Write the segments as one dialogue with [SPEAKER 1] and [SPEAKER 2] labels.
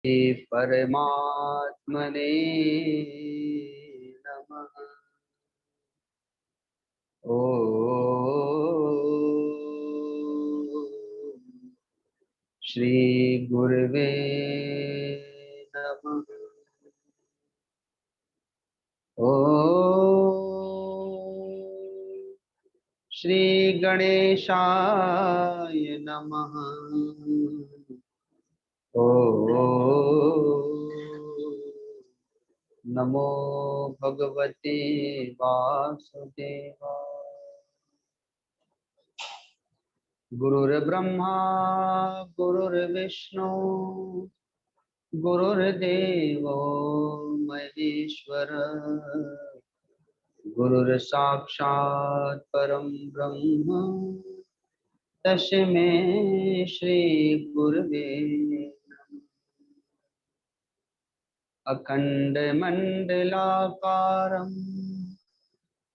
[SPEAKER 1] परमात्मने नमः। ओ श्री गुरुवे नमः। ओ श्री गणेशाय नमः। ओ नमो भगवते वासुदेवाय। गुरुर्ब्रह्मा गुरुर्विष्णु गुरुर्देवो महेश्वर। गुरुर्साक्षात् परं ब्रह्म तस्मै श्री गुरुवे नमः। अखण्डमण्डलाकारं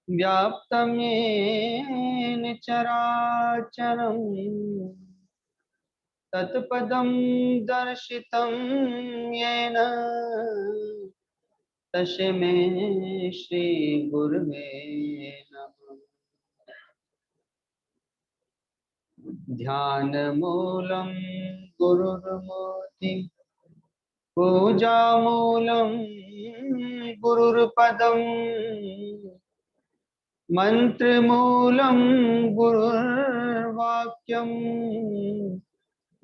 [SPEAKER 1] व्याप्तं येन चराचरं तत्पदं दर्शितं येन तस्मै श्री गुरुवे नमः। ध्यानमूलं गुरुर्मूर्ति पूजामूलं गुरुर्पदम् मन्त्रमूलं गुरुर्वाक्यम्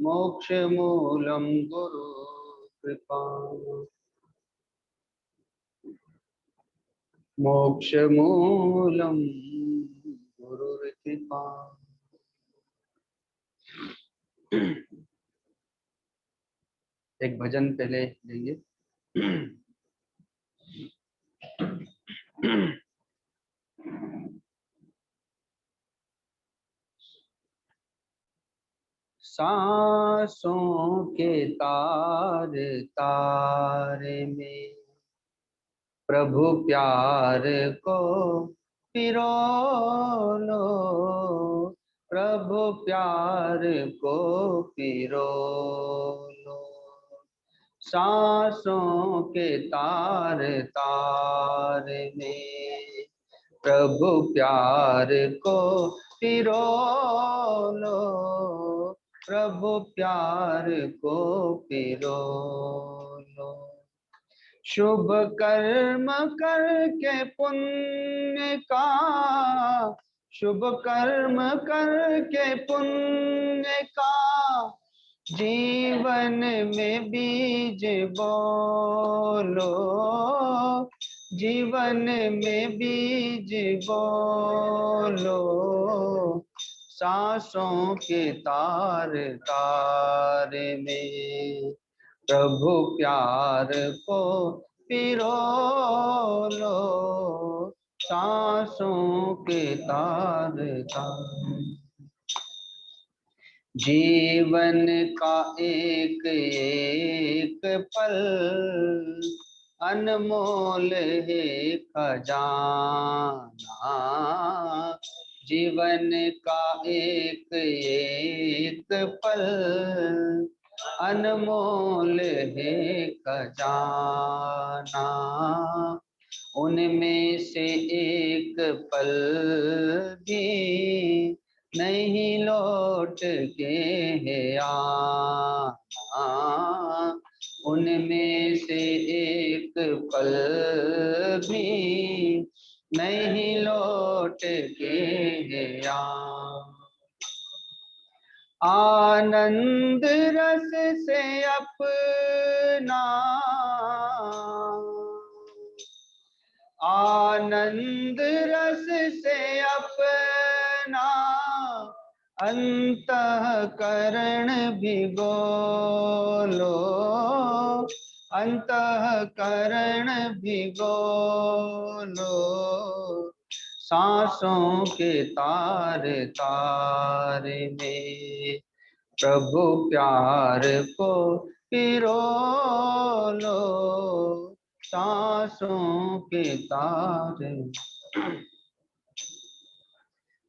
[SPEAKER 1] मोक्षमूलं गुरुकृपा। मोक्षमूलं गुरुकृपा। एक भजन पहले लेंगे। सांसों के तार तार में प्रभु प्यार को पिरो लो। प्रभु प्यार को पिरो लो। सांसों के तार तार में प्रभु प्यार को पिरो लो। प्रभु प्यार को पिरो लो। शुभ कर्म करके पुण्य का शुभ कर्म करके पुण्य का जीवन में बीज बोलो। जीवन में बीज बोलो। सांसों के तार तार में प्रभु प्यार को पिरो लो। सांसों के तार तार। जीवन का एक एक पल अनमोल है खजाना। जीवन का एक एक पल अनमोल है खजाना। उनमें से एक पल भी नहीं लौट के है आना। उनमें से एक पल भी नहीं लौट के है आना। आनंद रस से अपना आनंद रस से अपना अंतःकरण भिगो लो। अंतःकरण भिगो लो। सांसों के तार तार में प्रभु प्यार को पिरो लो। सांसों के तार।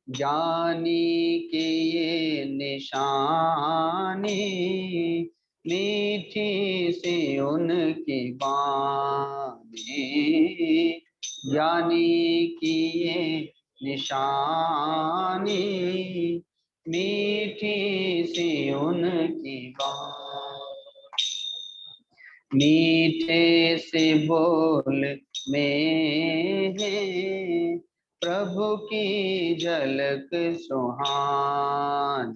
[SPEAKER 1] ज्ञानी के ये निशानी मीठी सी उनकी वाणी, ज्ञानी की ये निशानी, मीठी सी उनकी वाणी। मीठे से बोल में है प्रभु की झलक सुहानी,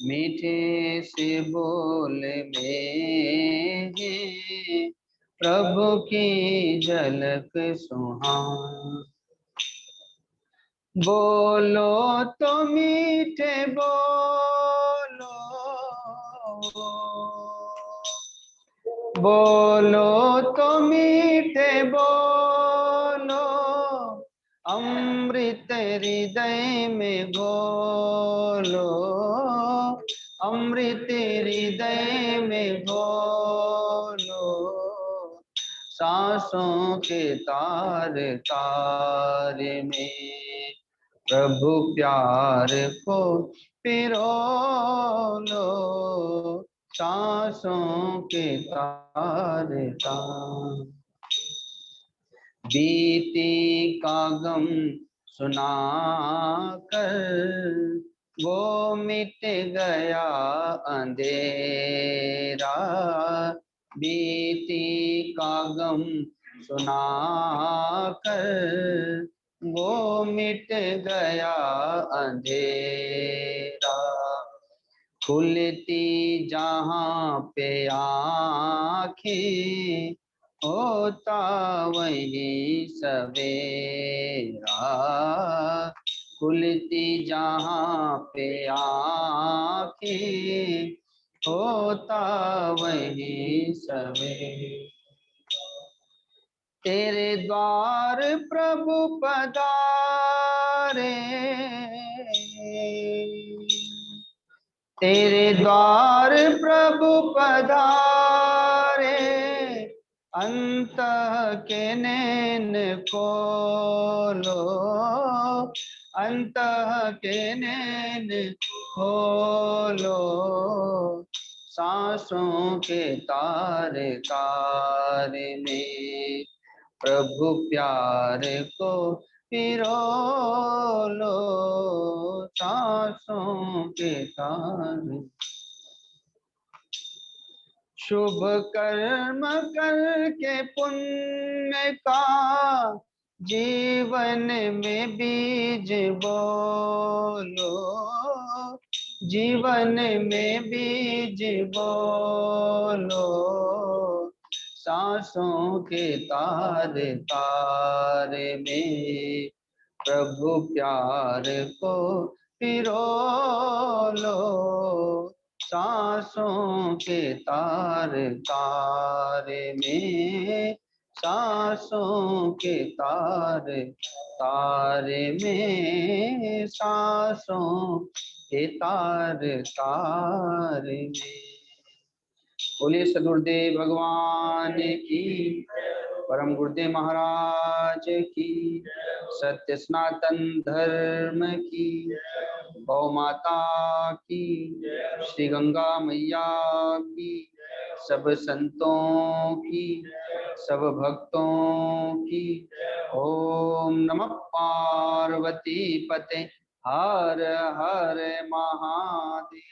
[SPEAKER 1] मीठे से बोल में है प्रभु की झलक सुहानी। बोलो तो मीठे बोलो, बोलो तो मीठे बोलो, अमृत हृदय में घोलो, अमृत हृदय में घोलो, सांसों के तार तार में प्रभु प्यार को पिरो लो, सांसों के तार तार। बीती का गम सुना कर वो मिट गया अंधेरा, बीती का गम सुना कर वो मिट गया अंधेरा, खुलती जहाँ पे आँखें होता वही सवेरा, खुलती जहाँ पे आँखें होता वही सवेरा। तेरे द्वार प्रभु पधारे, तेरे द्वार प्रभु पधारे, अंत के नैन खोलो, अंत के नैन खोलो, सांसों के तार तार में प्रभु प्यार को पिरो लो, सांसों के तार। शुभ कर्म करके पुण्य का जीवन में बीज बोलो, जीवन में बीज बोलो, सांसों के तार तार में प्रभु प्यार को पिरो लो, सांसों के तार तार में, सांसों के तार तार में, सांसों के तार तार में। बोलिए सदगुरुदेव भगवान की, परम गुरुदेव महाराज की, सत्य सनातन धर्म की, गौ माता की, श्री गंगा मैया की, सब संतों की, सब भक्तों की। ओम नमः पार्वती पते हर हर महादेव।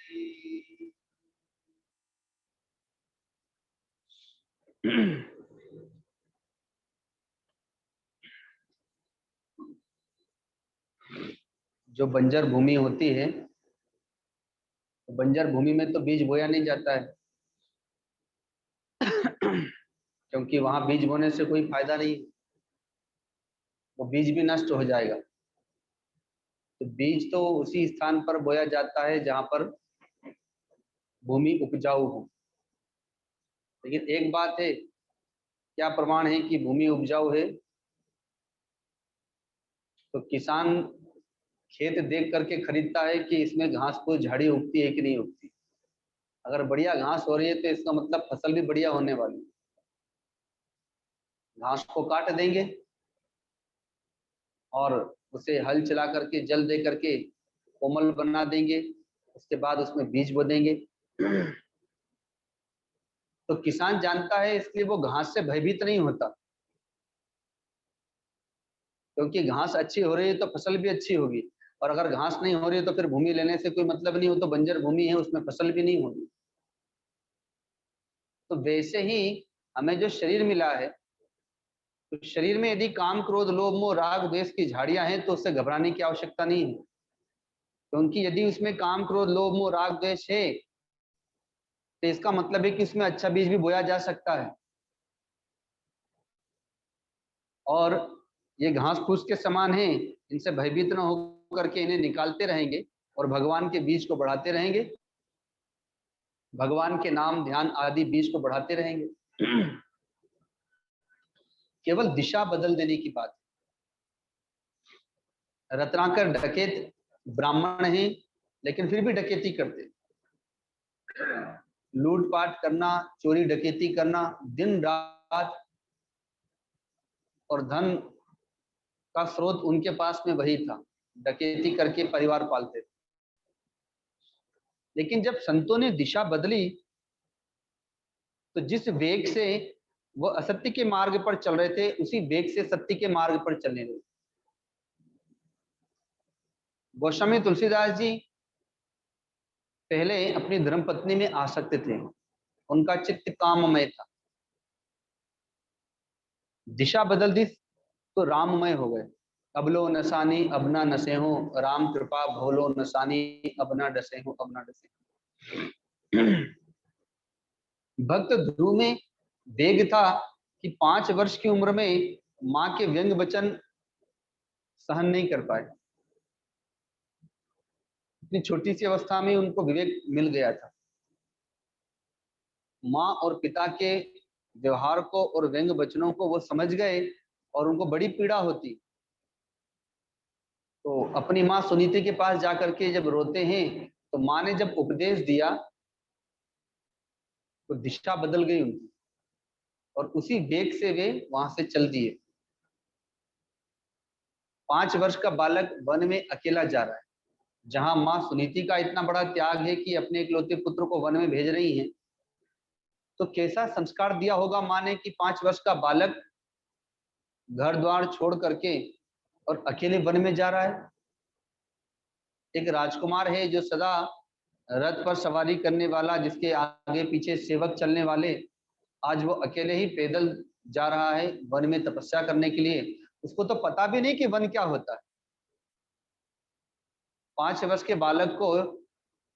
[SPEAKER 1] जो बंजर भूमि होती है, बंजर भूमि में तो बीज बोया नहीं जाता है, क्योंकि वहां बीज बोने से कोई फायदा नहीं, वो बीज भी नष्ट हो जाएगा। तो बीज तो उसी स्थान पर बोया जाता है जहां पर भूमि उपजाऊ हो। लेकिन एक बात है, क्या प्रमाण है कि भूमि उपजाऊ है? तो किसान खेत देख करके खरीदता है कि इसमें घास फूस झाड़ी उगती है कि नहीं उगती। अगर बढ़िया घास हो रही है तो इसका मतलब फसल भी बढ़िया होने वाली है। घास को काट देंगे और उसे हल चला करके जल दे करके कोमल बना देंगे, उसके बाद उसमें बीज बो देंगे। तो किसान जानता है, इसलिए वो घास से भयभीत नहीं होता, क्योंकि घास अच्छी हो रही है तो फसल भी अच्छी होगी, और अगर घास नहीं हो रही है तो फिर भूमि लेने से कोई मतलब नहीं हो, तो बंजर भूमि है उसमें फसल भी नहीं होगी। तो वैसे ही हमें जो शरीर मिला है, तो शरीर में यदि काम क्रोध लोभ मोह राग द्वेष की झाड़ियां हैं तो उससे घबराने की आवश्यकता नहीं है, क्योंकि यदि उसमें काम क्रोध लोभ मोह राग द्वेष है तो इसका मतलब है कि इसमें अच्छा बीज भी बोया जा सकता है, और ये घास फूस के समान है, इनसे भयभीत न होकर के इन्हें निकालते रहेंगे और भगवान के बीज को बढ़ाते रहेंगे, भगवान के नाम ध्यान आदि बीज को बढ़ाते रहेंगे। केवल दिशा बदल देने की बात है। रत्नाकर डकैत ब्राह्मण हैं, लेकिन फिर भी डकैती करते, लूटपाट करना, चोरी डकैती करना दिन रात, और धन का स्रोत उनके पास में वही था, डकैती करके परिवार पालते थे। लेकिन जब संतों ने दिशा बदली तो जिस वेग से वो असत्य के मार्ग पर चल रहे थे उसी वेग से सत्य के मार्ग पर चलने लगे। गोस्वामी तुलसीदास जी पहले अपनी धर्मपत्नी में आसक्त थे, उनका चित्त काममय था, दिशा बदल दी तो राममय हो गए। अबलो नसानी अबना नसे हो, राम कृपा भोलो नसानी अबना डसे हो, अबना डसे। भक्त ध्रुव में वेग था कि 5 वर्ष की उम्र में मां के व्यंग वचन सहन नहीं कर पाए, इतनी छोटी सी अवस्था में उनको विवेक मिल गया था। माँ और पिता के व्यवहार को और व्यंग वचनों को वो समझ गए और उनको बड़ी पीड़ा होती, तो अपनी माँ सुनीति के पास जाकर के जब रोते हैं तो माँ ने जब उपदेश दिया तो दिशा बदल गई उनकी, और उसी वेग से वे वहां से चल दिए। 5 वर्ष का बालक वन में अकेला जा रहा है, जहां माँ सुनीति का इतना बड़ा त्याग है कि अपने इकलौते पुत्र को वन में भेज रही हैं, तो कैसा संस्कार दिया होगा माँ ने कि 5 वर्ष का बालक घर द्वार छोड़ करके और अकेले वन में जा रहा है। एक राजकुमार है जो सदा रथ पर सवारी करने वाला, जिसके आगे पीछे सेवक चलने वाले, आज वो अकेले ही पैदल जा रहा है वन में तपस्या करने के लिए। उसको तो पता भी नहीं कि वन क्या होता है। 5 वर्ष के बालक को,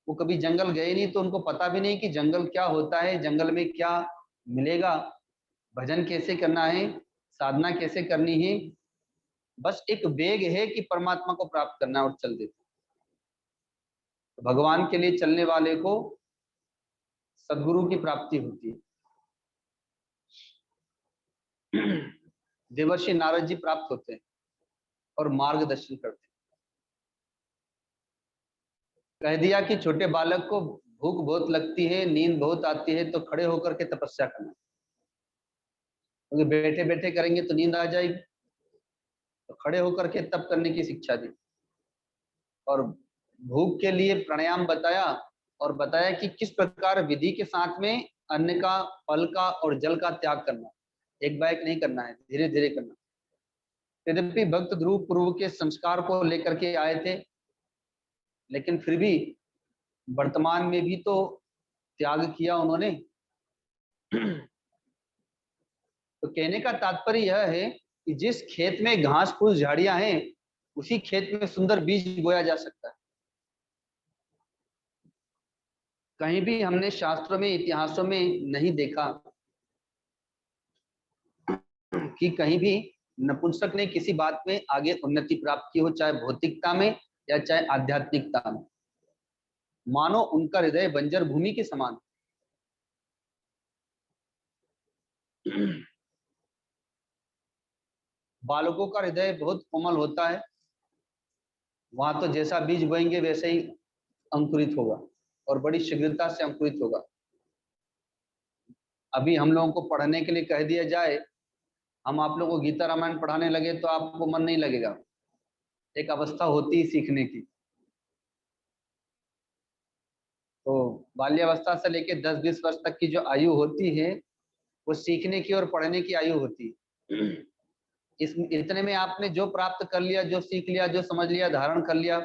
[SPEAKER 1] वो कभी जंगल गए नहीं तो उनको पता भी नहीं कि जंगल क्या होता है, जंगल में क्या मिलेगा, भजन कैसे करना है, साधना कैसे करनी है। बस एक वेग है कि परमात्मा को प्राप्त करना और चल देते। तो भगवान के लिए चलने वाले को सद्गुरु की प्राप्ति होती है। देवर्षि नारद जी प्राप्त होते हैं और मार्गदर्शन करते हैं। कह दिया कि छोटे बालक को भूख बहुत लगती है, नींद बहुत आती है, तो खड़े होकर के तपस्या करना, क्योंकि बैठे बैठे करेंगे तो नींद आ जाएगी, तो खड़े होकर के तप करने की शिक्षा दी। और भूख के लिए प्राणायाम बताया, और बताया कि किस प्रकार विधि के साथ में अन्न का, फल का और जल का त्याग करना, एक बाइक नहीं करना है, धीरे धीरे करना। यद्यपि भक्त ध्रुव पूर्व के संस्कार को लेकर के आए थे, लेकिन फिर भी वर्तमान में भी तो त्याग किया उन्होंने। तो कहने का तात्पर्य यह है कि जिस खेत में घास फूस झाड़ियां हैं उसी खेत में सुंदर बीज बोया जा सकता है। कहीं भी हमने शास्त्रों में, इतिहासों में नहीं देखा कि कहीं भी नपुंसक ने किसी बात में आगे उन्नति प्राप्त की हो, चाहे भौतिकता में या चाहे आध्यात्मिकता में। मानो उनका हृदय बंजर भूमि के समान। बालकों का हृदय बहुत कोमल होता है, वहां तो जैसा बीज बोएंगे वैसे ही अंकुरित होगा और बड़ी शीघ्रता से अंकुरित होगा। अभी हम लोगों को पढ़ने के लिए कह दिया जाए, हम आप लोगों को गीता रामायण पढ़ाने लगे तो आपको मन नहीं लगेगा, एक अवस्था होती है सीखने की। तो बाल्यावस्था से लेकर 10-20 वर्ष तक की जो आयु होती है वो सीखने की और पढ़ने की आयु होती है। इस इतने में आपने जो प्राप्त कर लिया, जो सीख लिया, जो समझ लिया, धारण कर लिया,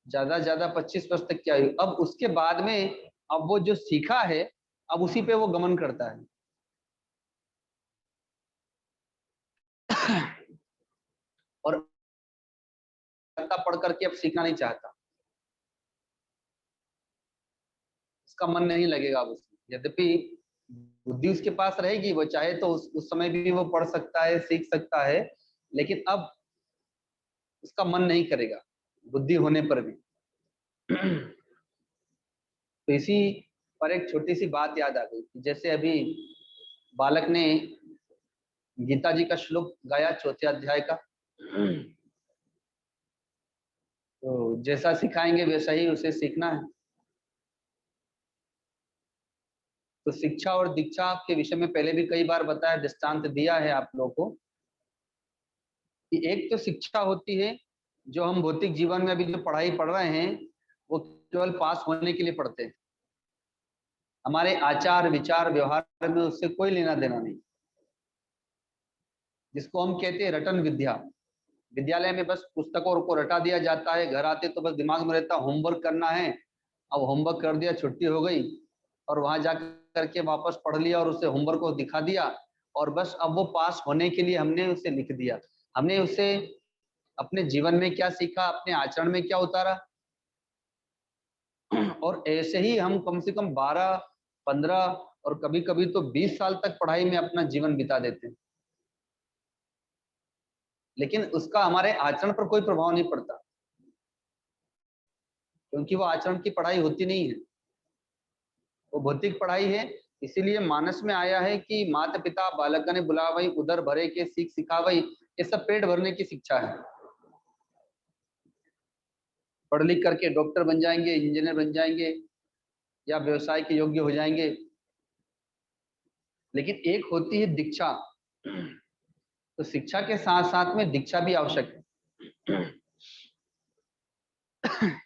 [SPEAKER 1] ज्यादा ज्यादा 25 वर्ष तक की आयु। अब उसके बाद में अब वो जो सीखा है अब उसी पे वो गमन करता है। और पढ़ करके अब सीखना नहीं चाहता, उसका मन नहीं लगेगा अब उसमें। यद्यपि बुद्धि उसके पास रहेगी, वो चाहे तो उस समय भी वो पढ़ सकता है, सीख सकता है, लेकिन अब उसका मन नहीं करेगा बुद्धि होने पर भी। तो इसी पर एक छोटी सी बात याद आ गई। जैसे अभी बालक ने गीता जी का श्लोक गाया 4थे अध्याय का, तो जैसा सिखाएंगे वैसा ही उसे सीखना है। तो शिक्षा और दीक्षा के विषय में पहले भी कई बार बताया, दृष्टांत दिया है आप लोगों को कि एक तो शिक्षा होती है जो हम भौतिक जीवन में अभी जो पढ़ाई पढ़ रहे हैं वो केवल पास होने के लिए पढ़ते हैं, हमारे आचार विचार व्यवहार में उससे कोई लेना देना नहीं, जिसको हम कहते हैं रटन विद्या। विद्यालय में बस पुस्तकों को रटा दिया जाता है, घर आते तो बस दिमाग में रहता होमवर्क करना है। अब होमवर्क कर दिया, छुट्टी हो गई, और वहां जा करके वापस पढ़ लिया और उसे होमवर्क को दिखा दिया, और बस अब वो पास होने के लिए हमने उसे लिख दिया। हमने उसे अपने जीवन में क्या सीखा, अपने आचरण में क्या उतारा। और ऐसे ही हम कम से कम 12, 15 और कभी कभी तो 20 साल तक पढ़ाई में अपना जीवन बिता देते हैं, लेकिन उसका हमारे आचरण पर कोई प्रभाव नहीं पड़ता, क्योंकि वो आचरण की पढ़ाई होती नहीं है, वो भौतिक पढ़ाई है। इसीलिए मानस में आया है कि माता पिता बालक ने बुलावई, उधर भरे के सीख सिखावई। ये सब पेट भरने की शिक्षा है। पढ़ लिख करके डॉक्टर बन जाएंगे, इंजीनियर बन जाएंगे, या व्यवसाय के योग्य हो जाएंगे। लेकिन एक होती है दीक्षा, तो शिक्षा के साथ साथ में दीक्षा भी आवश्यक है।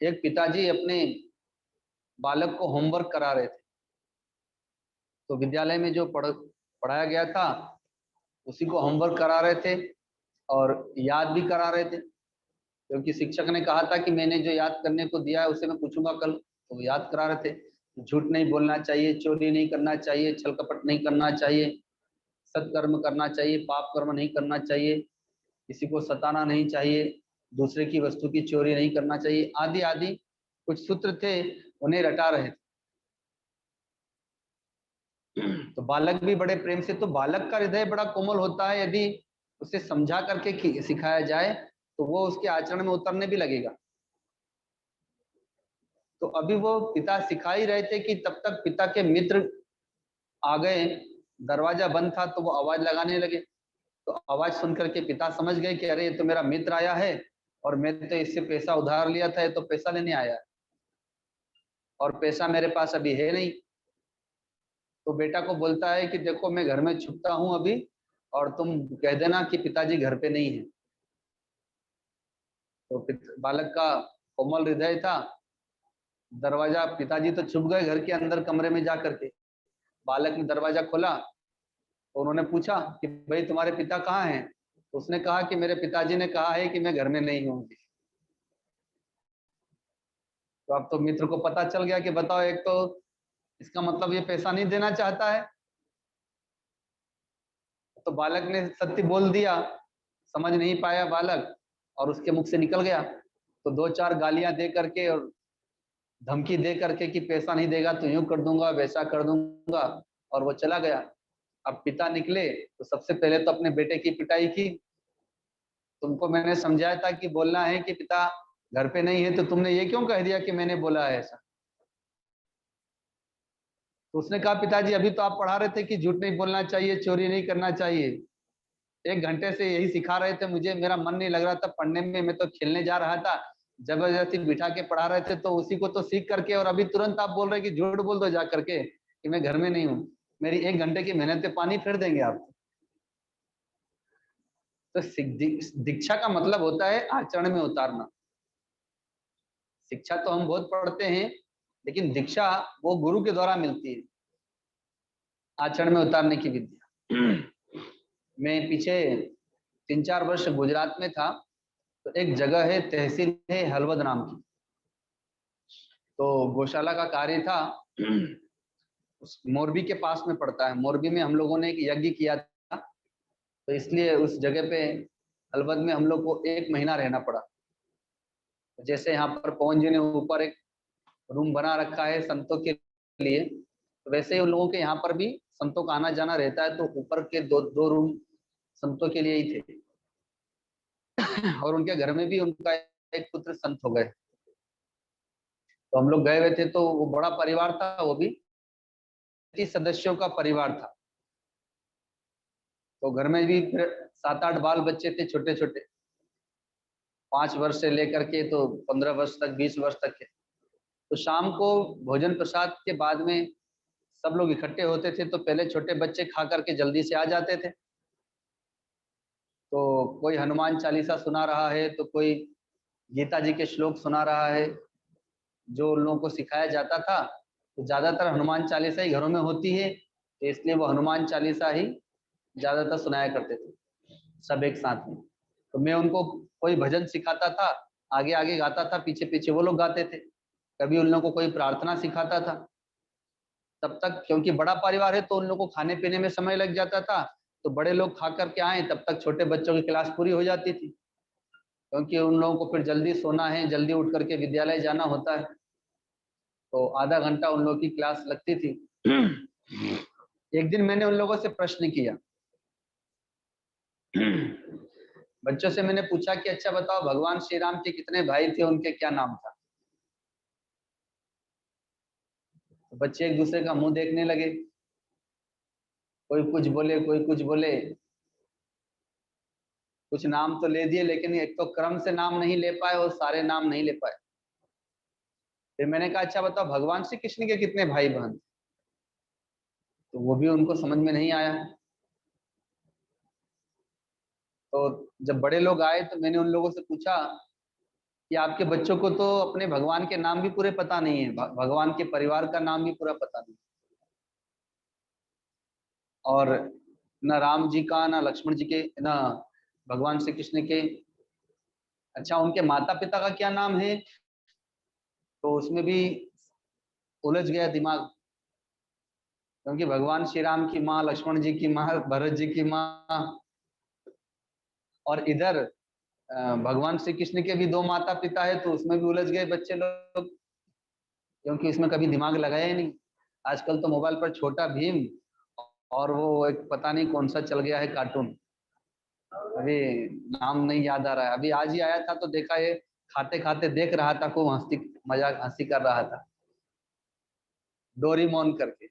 [SPEAKER 1] एक पिताजी अपने बालक को होमवर्क करा रहे थे, तो विद्यालय में जो पढ़ाया गया था उसी को होमवर्क करा रहे थे और याद भी करा रहे थे, क्योंकि शिक्षक ने कहा था कि मैंने जो याद करने को दिया है उसे मैं पूछूंगा कल, तो वो याद करा रहे थे। झूठ नहीं बोलना चाहिए, चोरी नहीं करना चाहिए, छल कपट नहीं करना चाहिए, सत्कर्म करना चाहिए, पाप कर्म नहीं करना चाहिए, किसी को सताना नहीं चाहिए, दूसरे की वस्तु की चोरी नहीं करना चाहिए, आदि आदि कुछ सूत्र थे, उन्हें रटा रहे थे। तो बालक भी बड़े प्रेम से, तो बालक का हृदय बड़ा कोमल होता है, यदि उसे समझा करके सिखाया जाए तो वो उसके आचरण में उतरने भी लगेगा। तो अभी वो पिता सिखा ही रहे थे कि तब तक पिता के मित्र आ गए, दरवाजा बंद था तो वो आवाज लगाने लगे। तो आवाज सुन करके पिता समझ गए कि अरे ये तो मेरा मित्र आया है, और मैं तो इससे पैसा उधार लिया था, ये तो पैसा लेने आया है और पैसा मेरे पास अभी है नहीं। तो बेटा को बोलता है कि देखो मैं घर में छुपता हूँ अभी, और तुम कह देना कि पिताजी घर पे नहीं है। तो बालक का कोमल हृदय था, दरवाजा, पिताजी तो छुप गए घर के अंदर कमरे में जा करके, बालक ने दरवाजा खोला तो उन्होंने पूछा कि भाई तुम्हारे पिता कहाँ हैं। तो उसने कहा कि मेरे पिताजी ने कहा है कि मैं घर में नहीं हूँ। तो अब तो मित्र को पता चल गया कि बताओ, एक तो इसका मतलब ये पैसा नहीं देना चाहता है, तो बालक ने सत्य बोल दिया, समझ नहीं पाया बालक और उसके मुख से निकल गया। तो 2-4 गालियां दे करके और धमकी दे करके कि पैसा नहीं देगा तो यूं कर दूंगा, वैसा कर दूंगा, और वो चला गया। अब पिता निकले तो सबसे पहले तो अपने बेटे की पिटाई की। तुमको मैंने समझाया था कि बोलना है कि पिता घर पे नहीं है, तो तुमने ये क्यों कह दिया कि मैंने बोला है ऐसा। तो उसने कहा पिताजी अभी तो आप पढ़ा रहे थे कि झूठ नहीं बोलना चाहिए, चोरी नहीं करना चाहिए, 1 घंटे से यही सिखा रहे थे मुझे, मेरा मन नहीं लग रहा था पढ़ने में, मैं तो खेलने जा रहा था, जबरदस्ती बिठा के पढ़ा रहे थे, तो उसी को तो सीख करके, और अभी तुरंत आप बोल रहे कि झूठ बोल दो जा करके कि मैं घर में नहीं हूँ। मेरी 1 घंटे की मेहनत पे पानी फेर देंगे आप। तो दीक्षा का मतलब होता है आचरण में उतारना। शिक्षा तो हम बहुत पढ़ते हैं, लेकिन दीक्षा वो गुरु के द्वारा मिलती है, आचरण में उतारने की विद्या। मैं पीछे 3-4 वर्ष गुजरात में था, तो एक जगह है, तहसील है हलवद नाम की, तो गौशाला का कार्य था। उस मोरबी के पास में पड़ता है, मोरबी में हम लोगों ने एक यज्ञ किया था, तो इसलिए उस जगह पे हलवद में हम लोग को 1 महीना रहना पड़ा। जैसे यहाँ पर पवन जी ने ऊपर एक रूम बना रखा है संतों के लिए, तो वैसे ही उन लोगों के यहाँ पर भी संतों का आना जाना रहता है, तो ऊपर के दो रूम संतों के लिए ही थे। और उनके घर में भी उनका एक पुत्र संत हो गए, तो हम लोग गए हुए थे। तो वो बड़ा परिवार था, वो भी 30 सदस्यों का परिवार था। तो घर में भी 7-8 बाल बच्चे थे, छोटे छोटे, 5 वर्ष से लेकर के तो 15 वर्ष तक, 20 वर्ष तक के। तो शाम को भोजन प्रसाद के बाद में सब लोग इकट्ठे होते थे, तो पहले छोटे बच्चे खा करके जल्दी से आ जाते थे। तो कोई हनुमान चालीसा सुना रहा है, तो कोई गीता जी के श्लोक सुना रहा है, जो उन लोगों को सिखाया जाता था। तो ज्यादातर हनुमान चालीसा ही घरों में होती है, तो इसलिए वो हनुमान चालीसा ही ज्यादातर सुनाया करते थे सब एक साथ में। तो मैं उनको कोई भजन सिखाता था, आगे आगे गाता था, पीछे पीछे वो लोग गाते थे। कभी उन लोगों को कोई प्रार्थना सिखाता था। तब तक क्योंकि बड़ा परिवार है, तो उन लोगों को खाने पीने में समय लग जाता था, तो बड़े लोग खा करके आए तब तक छोटे बच्चों की क्लास पूरी हो जाती थी, क्योंकि उन लोगों को फिर जल्दी सोना है, जल्दी उठ करके विद्यालय जाना होता है। तो आधा घंटा उन लोगों की क्लास लगती थी। एक दिन मैंने उन लोगों से प्रश्न किया, बच्चों से मैंने पूछा कि अच्छा बताओ, भगवान श्री राम के कितने भाई थे, उनके क्या नाम था? तो बच्चे एक दूसरे का मुंह देखने लगे, कोई कुछ बोले, कोई कुछ बोले। कुछ नाम तो ले दिए, लेकिन एक तो क्रम से नाम नहीं ले पाए और सारे नाम नहीं ले पाए। फिर मैंने कहा अच्छा बताओ, भगवान श्री कृष्ण के कितने भाई बहन? तो वो भी उनको समझ में नहीं आया। तो जब बड़े लोग आए, तो मैंने उन लोगों से पूछा कि आपके बच्चों को तो अपने भगवान के नाम भी पूरे पता नहीं है, भगवान के परिवार का नाम भी पूरा पता नहीं, और न राम जी का, न लक्ष्मण जी के, न भगवान श्री कृष्ण के। अच्छा उनके माता पिता का क्या नाम है? तो उसमें भी उलझ गया दिमाग, क्योंकि भगवान श्री राम की माँ, लक्ष्मण जी की माँ, भरत जी की माँ, और इधर भगवान श्री कृष्ण के भी 2 माता पिता है, तो उसमें भी उलझ गए बच्चे लोग, क्योंकि इसमें कभी दिमाग लगाया ही नहीं। आजकल तो मोबाइल पर छोटा भीम और वो एक पता नहीं कौन सा चल गया है कार्टून, अभी नाम नहीं याद आ रहा है। अभी आज ही आया था, तो देखा, ये खाते खाते देख रहा था, खूब हंसी मजाक हंसी कर रहा था, डोरीमोन करके।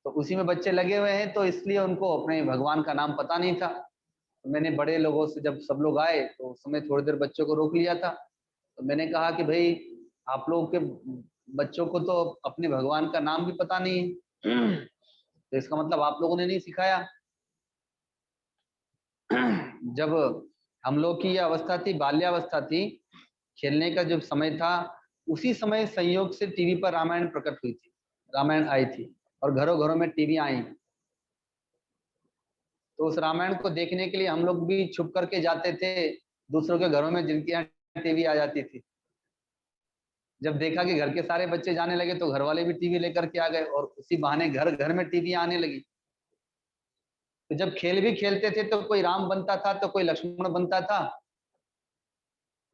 [SPEAKER 1] तो उसी में बच्चे लगे हुए हैं, तो इसलिए उनको अपने भगवान का नाम पता नहीं था। तो मैंने बड़े लोगों से, जब सब लोग आए, तो उस समय थोड़ी देर बच्चों को रोक लिया था। तो मैंने कहा कि भाई, आप लोगों के बच्चों को तो अपने भगवान का नाम भी पता नहीं है, तो इसका मतलब आप लोगों ने नहीं सिखाया। जब हम लोग की यह अवस्था थी, बाल्यावस्था थी, खेलने का जब समय था, उसी समय संयोग से टीवी पर रामायण प्रकट हुई थी, रामायण आई थी, और घरों घरों में टीवी आई। तो उस रामायण को देखने के लिए हम लोग भी छुप करके जाते थे दूसरों के घरों में, जिनके यहाँ टीवी आ जाती थी। जब देखा कि घर के सारे बच्चे जाने लगे, तो घर वाले भी टीवी लेकर के आ गए, और उसी बहाने घर घर में टीवी आने लगी। तो जब खेल भी खेलते थे, तो कोई राम बनता था, तो कोई लक्ष्मण बनता था,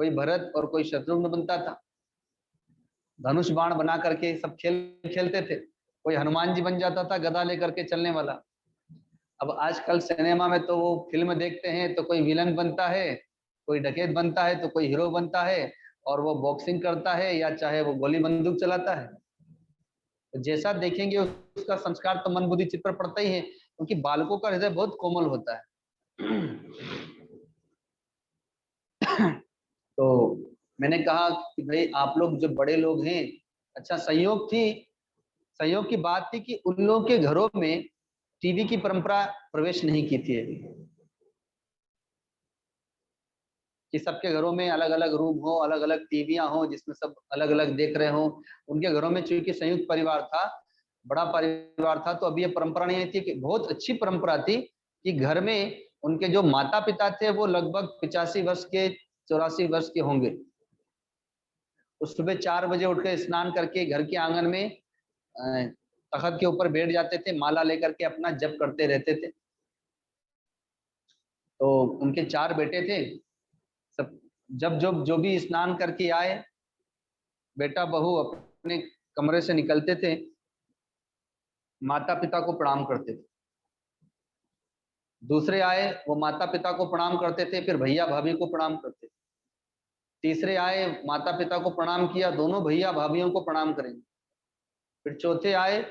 [SPEAKER 1] कोई भरत और कोई शत्रुघ्न बनता था। धनुष बाण बना करके सब खेल खेलते थे। कोई हनुमान जी बन जाता था, गदा लेकर के चलने वाला। अब आजकल सिनेमा में तो वो फिल्म देखते हैं, तो कोई विलन बनता है, कोई डकैत बनता है, तो कोई हीरो बनता है, और वो बॉक्सिंग करता है, या चाहे वो गोली बंदूक चलाता है। तो जैसा देखेंगे उसका संस्कार तो मन बुद्धि चित्त पर पड़ता ही है, क्योंकि बालकों का हृदय बहुत कोमल होता है। तो मैंने कहा कि भाई, आप लोग जो बड़े लोग हैं, अच्छा संयोग की बात थी कि उन लोगों के घरों में टीवी की परंपरा प्रवेश नहीं की थी अभी। कि सबके घरों में अलग अलग रूम हो, अलग अलग टीवियां हो जिसमें सब अलग अलग देख रहे हो। उनके घरों में चूंकि संयुक्त परिवार था, बड़ा परिवार था, तो अभी ये परंपरा नहीं थी। कि बहुत अच्छी परंपरा थी कि घर में उनके जो माता पिता थे वो लगभग 85 वर्ष के, 84 वर्ष के होंगे। उस सुबह 4 बजे उठ के स्नान करके घर के आंगन में तख्त के ऊपर बैठ जाते थे, माला लेकर के अपना जप करते रहते थे। तो उनके 4 बेटे थे। सब जब जब जो भी स्नान करके आए, बेटा बहू अपने कमरे से निकलते थे, माता पिता को प्रणाम करते थे। दूसरे आए, वो माता पिता को प्रणाम करते थे, फिर भैया भाभी को प्रणाम करते थे। तीसरे आए, माता पिता को प्रणाम किया, दोनों भैया भाभीियों को प्रणाम करेंगे। फिर चौथे आए,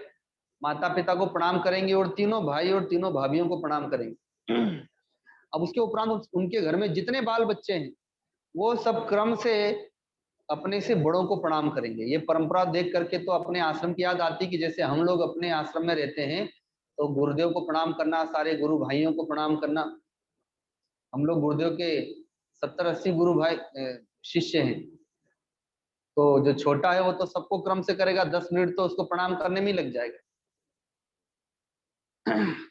[SPEAKER 1] माता पिता को प्रणाम करेंगे और तीनों भाई और तीनों भाभीियों को प्रणाम करेंगे। अब उसके उपरांत उनके घर में जितने बाल बच्चे हैं वो सब क्रम से अपने से बड़ों को प्रणाम करेंगे। ये परंपरा देख करके तो अपने आश्रम की याद आती कि जैसे हम लोग अपने आश्रम में रहते हैं तो गुरुदेव को प्रणाम करना, सारे गुरु भाइयों को प्रणाम करना। हम लोग गुरुदेव के 70-80 गुरु भाई शिष्य हैं, तो जो छोटा है वो तो सबको क्रम से करेगा, 10 मिनट तो उसको प्रणाम करने में ही लग जाएगा।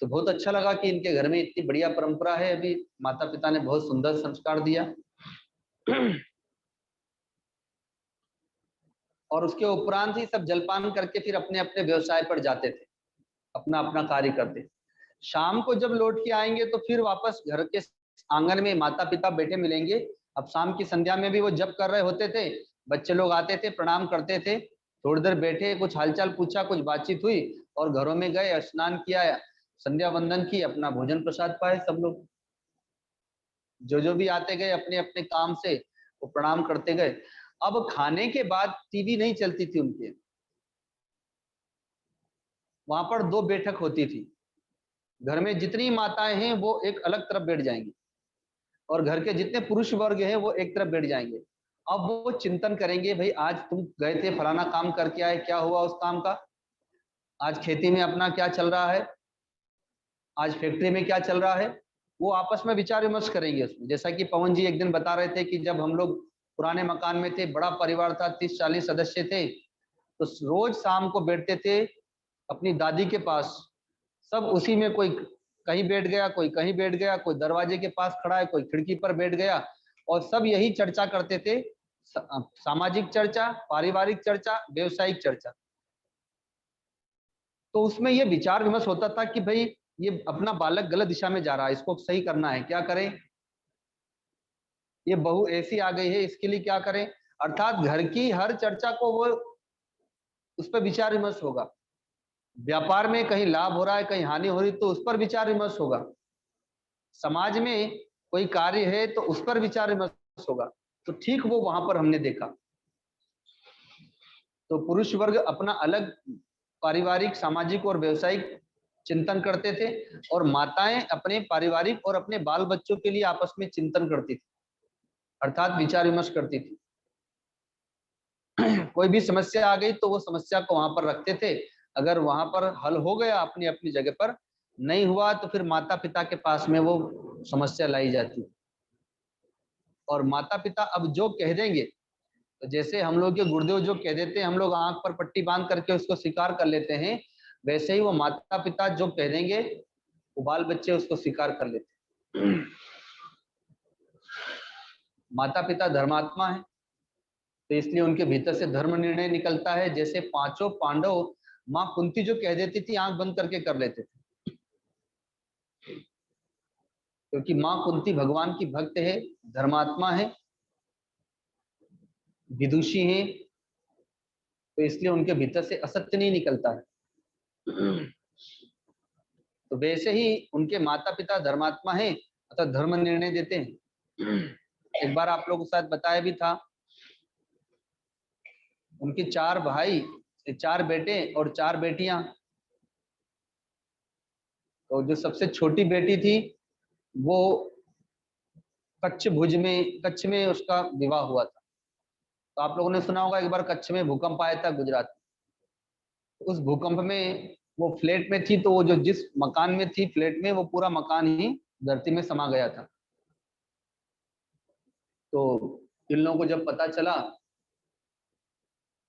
[SPEAKER 1] तो बहुत अच्छा लगा कि इनके घर में इतनी बढ़िया परंपरा है। अभी माता पिता ने बहुत सुंदर संस्कार दिया। और उसके उपरांत ही सब जलपान करके फिर अपने अपने व्यवसाय पर जाते थे, अपना अपना कार्य करते। शाम को जब लौट के आएंगे तो फिर वापस घर के आंगन में माता पिता बैठे मिलेंगे। अब शाम की संध्या में भी वो जप कर रहे होते थे, बच्चे लोग आते थे, प्रणाम करते थे, थोड़ी देर बैठे, कुछ हालचाल पूछा, कुछ बातचीत हुई और घरों में गए, स्नान किया, संध्या वंदन की, अपना भोजन प्रसाद पाए। सब लोग जो भी आते गए अपने अपने काम से वो प्रणाम करते गए। अब खाने के बाद टीवी नहीं चलती थी उनके, वहां पर 2 बैठक होती थी। घर में जितनी माताएं हैं वो एक अलग तरफ बैठ जाएंगी और घर के जितने पुरुष वर्ग हैं वो एक तरफ बैठ जाएंगे। अब वो चिंतन करेंगे, भाई आज तुम गए थे फलाना काम करके आए, क्या हुआ उस काम का, आज खेती में अपना क्या चल रहा है, आज फैक्ट्री में क्या चल रहा है। वो आपस में विचार विमर्श करेंगे उसमें। जैसा कि पवन जी एक दिन बता रहे थे कि जब हम लोग पुराने मकान में थे, बड़ा परिवार था, 30-40 सदस्य थे, तो रोज शाम को बैठते थे अपनी दादी के पास। सब उसी में, कोई कहीं बैठ गया, कोई कहीं बैठ गया, कोई दरवाजे के पास खड़ा है, कोई खिड़की पर बैठ गया, और सब यही चर्चा करते थे। सामाजिक चर्चा, पारिवारिक चर्चा, व्यवसायिक चर्चा। तो उसमें ये विचार विमर्श होता था कि भाई ये अपना बालक गलत दिशा में जा रहा है, इसको सही करना है, क्या करें, ये बहू ऐसी आ गई है, इसके लिए क्या करें। अर्थात घर की हर चर्चा को वो उस पर विचार विमर्श होगा। व्यापार में कहीं लाभ हो रहा है, कहीं हानि हो रही, तो उस पर विचार विमर्श होगा। समाज में कोई कार्य है तो उस पर विचार विमर्श होगा। तो ठीक वो वहां पर हमने देखा। तो पुरुष वर्ग अपना अलग पारिवारिक, सामाजिक और व्यवसायिक चिंतन करते थे, और माताएं अपने पारिवारिक और अपने बाल बच्चों के लिए आपस में चिंतन करती थी, अर्थात विचार विमर्श करती थी। कोई भी समस्या आ गई तो वो समस्या को वहां पर रखते थे। अगर वहां पर हल हो गया अपनी अपनी जगह पर, नहीं हुआ तो फिर माता पिता के पास में वो समस्या लाई जाती। और माता पिता अब जो कह देंगे, तो जैसे हम लोग के गुरुदेव जो कह देते हैं हम लोग आंख पर पट्टी बांध करके उसको स्वीकार कर लेते हैं, वैसे ही वो माता पिता जो कह देंगे वो बाल बच्चे उसको स्वीकार कर लेते हैं। माता पिता धर्मात्मा है, तो इसलिए उनके भीतर से धर्म निर्णय निकलता है। जैसे 5 पांडव माँ कुंती जो कह देती थी आंख बंद करके कर लेते थे, क्योंकि माँ कुंती भगवान की भक्त है, धर्मात्मा है, विदुषी है, तो इसलिए उनके भीतर से असत्य नहीं निकलता है। तो वैसे ही उनके माता पिता धर्मात्मा है, अतः धर्म निर्णय देते हैं। एक बार आप लोगों के साथ बताया भी था, उनके 4 भाई, 4 बेटे और 4 बेटियां। तो जो सबसे छोटी बेटी थी वो कच्छ में उसका विवाह हुआ था। तो आप लोगों ने सुना होगा एक बार कच्छ में भूकंप आया था गुजरात में। उस भूकंप में वो फ्लैट में थी, तो वो जो जिस मकान में थी फ्लैट में, वो पूरा मकान ही धरती में समा गया था। तो इन लोगों को जब पता चला,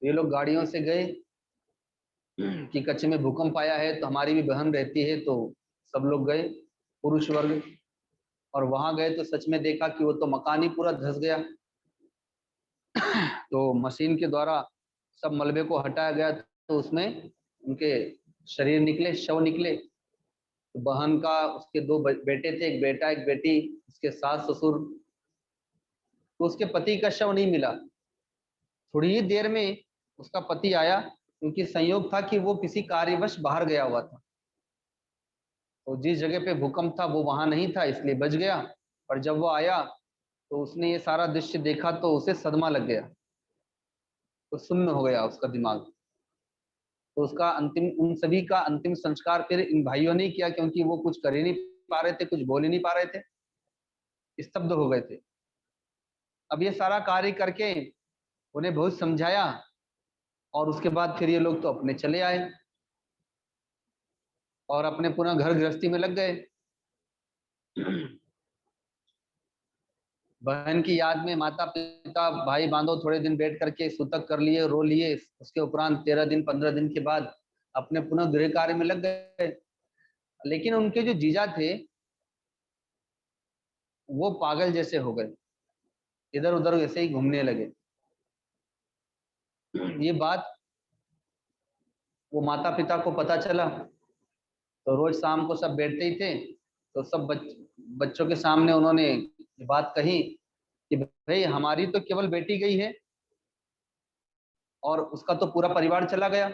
[SPEAKER 1] ये लोग गाड़ियों से गए कि कच्छ में भूकंप आया है, तो हमारी भी बहन रहती है, तो सब लोग गए पुरुष वर्ग। और वहां गए तो सच में देखा कि वो तो मकान ही पूरा धंस गया। तो मशीन के द्वारा सब मलबे को हटाया गया, तो उसमें उनके शरीर निकले, शव निकले। तो बहन का, उसके दो बेटे थे, एक बेटा एक बेटी, उसके सास ससुर। तो उसके पति का शव नहीं मिला। थोड़ी ही देर में उसका पति आया, क्योंकि संयोग था कि वो किसी कार्यवश बाहर गया हुआ था। तो जिस जगह पे भूकंप था वो वहां नहीं था, इसलिए बच गया। पर जब वो आया तो उसने ये सारा दृश्य देखा, तो उसे सदमा लग गया, तो सुन्न हो गया उसका दिमाग। तो उसका अंतिम, उन सभी का अंतिम संस्कार फिर इन भाइयों ने किया, क्योंकि वो कुछ कर ही नहीं पा रहे थे, कुछ बोल ही नहीं पा रहे थे, स्तब्ध हो गए थे। अब ये सारा कार्य करके उन्हें बहुत समझाया, और उसके बाद फिर ये लोग तो अपने चले आए और अपने पुनः घर गृहस्थी में लग गए। बहन की याद में माता पिता भाई बांधो थोड़े दिन बैठ करके सूतक कर लिए, रो लिए। उसके उपरांत 13 दिन 15 दिन के बाद अपने पुनः गृह कार्य में लग गए। लेकिन उनके जो जीजा थे वो पागल जैसे हो गए, इधर उधर वैसे ही घूमने लगे। ये बात वो माता पिता को पता चला, तो रोज शाम को सब बैठते ही थे, तो सब बच्चों के सामने उन्होंने ये बात कही कि भाई हमारी तो केवल बेटी गई है और उसका तो पूरा परिवार चला गया।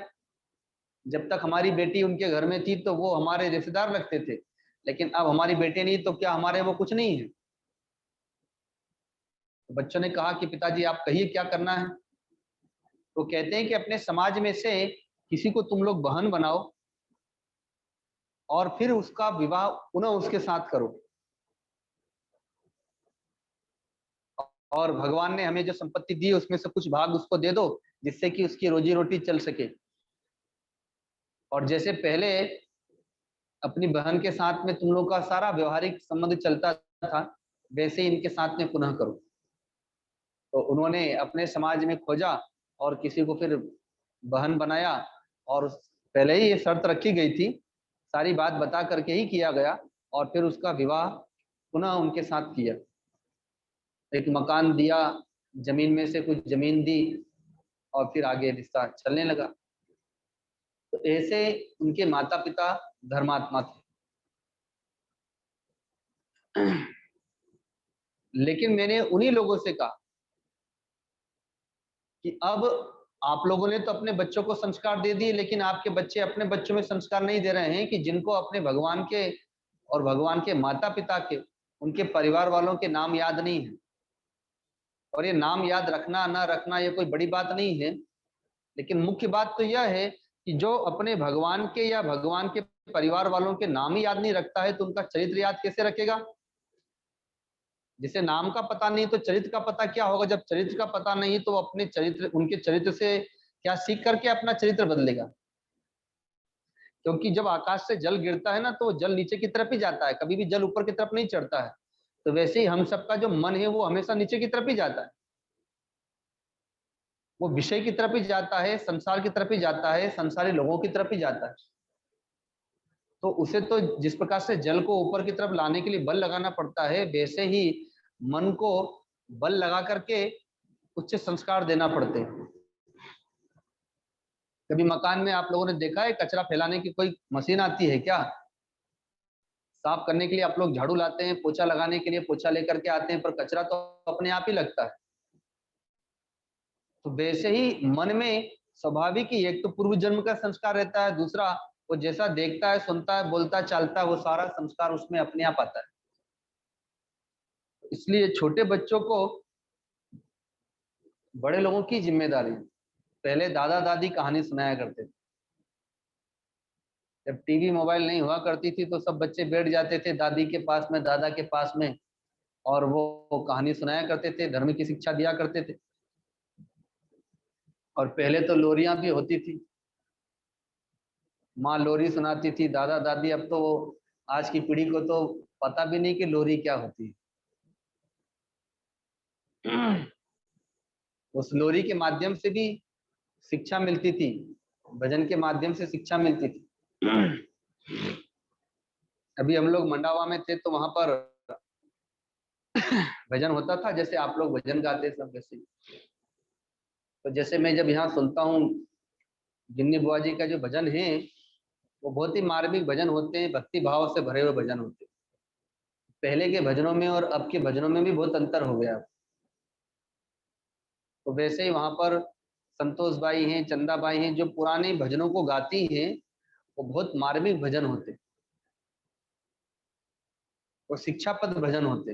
[SPEAKER 1] जब तक हमारी बेटी उनके घर में थी तो वो हमारे रिश्तेदार लगते थे, लेकिन अब हमारी बेटी नहीं, तो क्या हमारे वो कुछ नहीं है? तो बच्चों ने कहा कि पिताजी आप कहिए क्या करना है। तो कहते हैं कि अपने समाज में से किसी को तुम लोग बहन बनाओ और फिर उसका विवाह पुनः उसके साथ करो, और भगवान ने हमें जो संपत्ति दी उसमें से कुछ भाग उसको दे दो, जिससे कि उसकी रोजी रोटी चल सके। और जैसे पहले अपनी बहन के साथ में तुम लोग का सारा व्यवहारिक संबंध चलता था, वैसे ही इनके साथ में पुनः करो। तो उन्होंने अपने समाज में खोजा और किसी को फिर बहन बनाया, और पहले ही ये शर्त रखी गई थी, सारी बात बता करके ही किया गया, और फिर उसका विवाह पुनः उनके साथ किया। एक मकान दिया, जमीन में से कुछ जमीन दी, और फिर आगे रिश्ता चलने लगा। तो ऐसे उनके माता पिता धर्मात्मा थे। लेकिन मैंने उन्हीं लोगों से कहा कि अब आप लोगों ने तो अपने बच्चों को संस्कार दे दिए, लेकिन आपके बच्चे अपने बच्चों में संस्कार नहीं दे रहे हैं, कि जिनको अपने भगवान के और भगवान के माता पिता के, उनके परिवार वालों के नाम याद नहीं है। और ये नाम याद रखना ना रखना ये कोई बड़ी बात नहीं है, लेकिन मुख्य बात तो यह है कि जो अपने भगवान के या भगवान के परिवार वालों के नाम ही याद नहीं रखता है, तो उनका चरित्र याद कैसे रखेगा? जिसे नाम का पता नहीं तो चरित्र का पता क्या होगा? जब चरित्र का पता नहीं तो अपने चरित्र, उनके चरित्र से क्या सीख करके अपना चरित्र बदलेगा? क्योंकि जब आकाश से जल गिरता है ना, तो जल नीचे की तरफ ही जाता है, कभी भी जल ऊपर की तरफ नहीं चढ़ता है। तो वैसे ही हम सबका जो मन है वो हमेशा नीचे की तरफ ही जाता है, वो विषय की तरफ ही जाता है, संसार की तरफ ही जाता है, संसारी लोगों की तरफ ही जाता है। तो उसे तो जिस प्रकार से जल को ऊपर की तरफ लाने के लिए बल लगाना पड़ता है, वैसे ही मन को बल लगा करके उच्च संस्कार देना पड़ते हैं। कभी मकान में आप लोगों ने देखा है कचरा फैलाने की कोई मशीन आती है क्या? साफ करने के लिए आप लोग झाड़ू लाते हैं, पोछा लगाने के लिए पोछा लेकर के आते हैं, पर कचरा तो अपने आप ही लगता है। तो वैसे ही मन में स्वाभाविक ही एक तो पूर्व जन्म का संस्कार रहता है, दूसरा वो जैसा देखता है, सुनता है, बोलता है, चालता है, वो सारा संस्कार उसमें अपने आप आता है। इसलिए छोटे बच्चों को बड़े लोगों की जिम्मेदारी, पहले दादा दादी कहानी सुनाया करते थे। जब टीवी मोबाइल नहीं हुआ करती थी तो सब बच्चे बैठ जाते थे दादी के पास में, दादा के पास में, और वो कहानी सुनाया करते थे, धर्म की शिक्षा दिया करते थे। और पहले तो लोरियां भी होती थी, माँ लोरी सुनाती थी, दादा दादी। अब तो आज की पीढ़ी को तो पता भी नहीं कि लोरी क्या होती है। उस लोरी के माध्यम से भी शिक्षा मिलती थी, भजन के माध्यम से शिक्षा मिलती थी। अभी हम लोग मंडावा में थे तो वहां पर भजन होता था, जैसे आप लोग भजन गाते सब वैसे। तो जैसे मैं जब यहाँ सुनता हूँ गिन्नी बुआ जी का जो भजन है, वो बहुत ही मार्मिक भजन होते हैं, भक्ति भाव से भरे हुए भजन होते हैं। पहले के भजनों में और अब के भजनों में भी बहुत अंतर हो गया। तो वैसे ही वहां पर संतोष बाई हैं, चंदा बाई हैं, जो पुराने भजनों को गाती हैं, वो बहुत मार्मिक भजन होते, वो शिक्षापद भजन होते।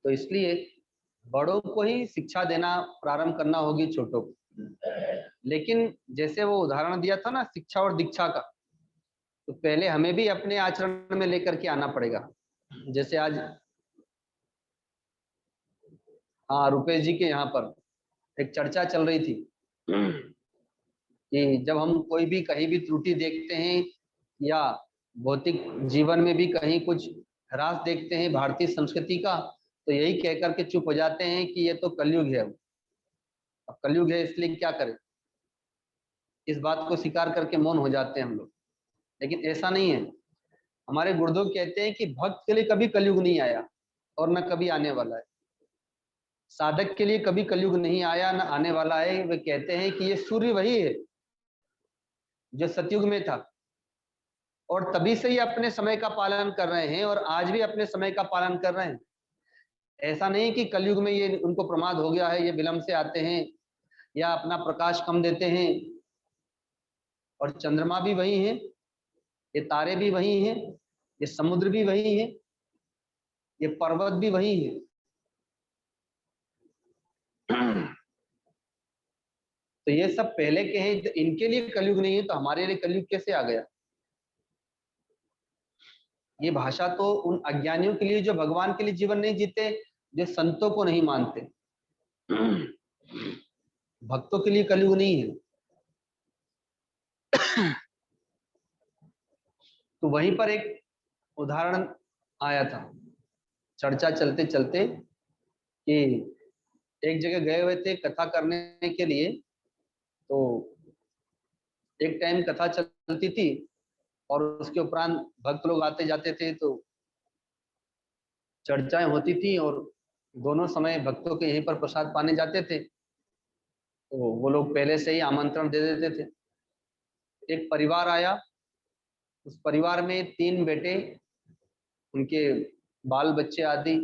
[SPEAKER 1] तो इसलिए बड़ों को ही शिक्षा देना प्रारंभ करना होगी छोटों को। लेकिन जैसे वो उदाहरण दिया था ना शिक्षा और दीक्षा का, तो पहले हमें भी अपने आचरण में लेकर के आना पड़ेगा। जैसे आज हाँ, रुपेश जी के यहाँ पर एक चर्चा चल रही थी कि जब हम कोई भी कहीं भी त्रुटि देखते हैं या भौतिक जीवन में भी कहीं कुछ ह्रास देखते हैं भारतीय संस्कृति का, तो यही कहकर के चुप हो जाते हैं कि ये तो कलयुग है। अब कलयुग है इसलिए क्या करें, इस बात को स्वीकार करके मौन हो जाते हैं हम लोग। लेकिन ऐसा नहीं है। हमारे गुरुदेव कहते हैं कि भक्त के लिए कभी कलयुग नहीं आया और न कभी आने वाला है। साधक के लिए कभी कलयुग नहीं आया, न आने वाला है। वे कहते हैं कि ये सूर्य वही है जो सतयुग में था, और तभी से ही अपने समय का पालन कर रहे हैं और आज भी अपने समय का पालन कर रहे हैं। ऐसा नहीं कि कलयुग में ये उनको प्रमाद हो गया है, ये विलंब से आते हैं या अपना प्रकाश कम देते हैं। और चंद्रमा भी वही है, ये तारे भी वही हैं, ये समुद्र भी वही है, ये पर्वत भी वही है। तो ये सब पहले के हैं, तो इनके लिए कलयुग नहीं है, तो हमारे लिए कलयुग कैसे आ गया? ये भाषा तो उन अज्ञानियों के लिए जो भगवान के लिए जीवन नहीं जीते, जो संतों को नहीं मानते। भक्तों के लिए कलयुग नहीं है। तो वहीं पर एक उदाहरण आया था, चर्चा चलते चलते, कि एक जगह गए हुए थे कथा करने के लिए। तो एक टाइम कथा चलती थी और उसके उपरांत भक्त लोग आते जाते थे, तो चर्चाएं होती थी और दोनों समय भक्तों के यहीं पर प्रसाद पाने जाते थे। तो वो लोग पहले से ही आमंत्रण दे देते थे। एक परिवार आया, उस परिवार में 3 बेटे, उनके बाल बच्चे आदि,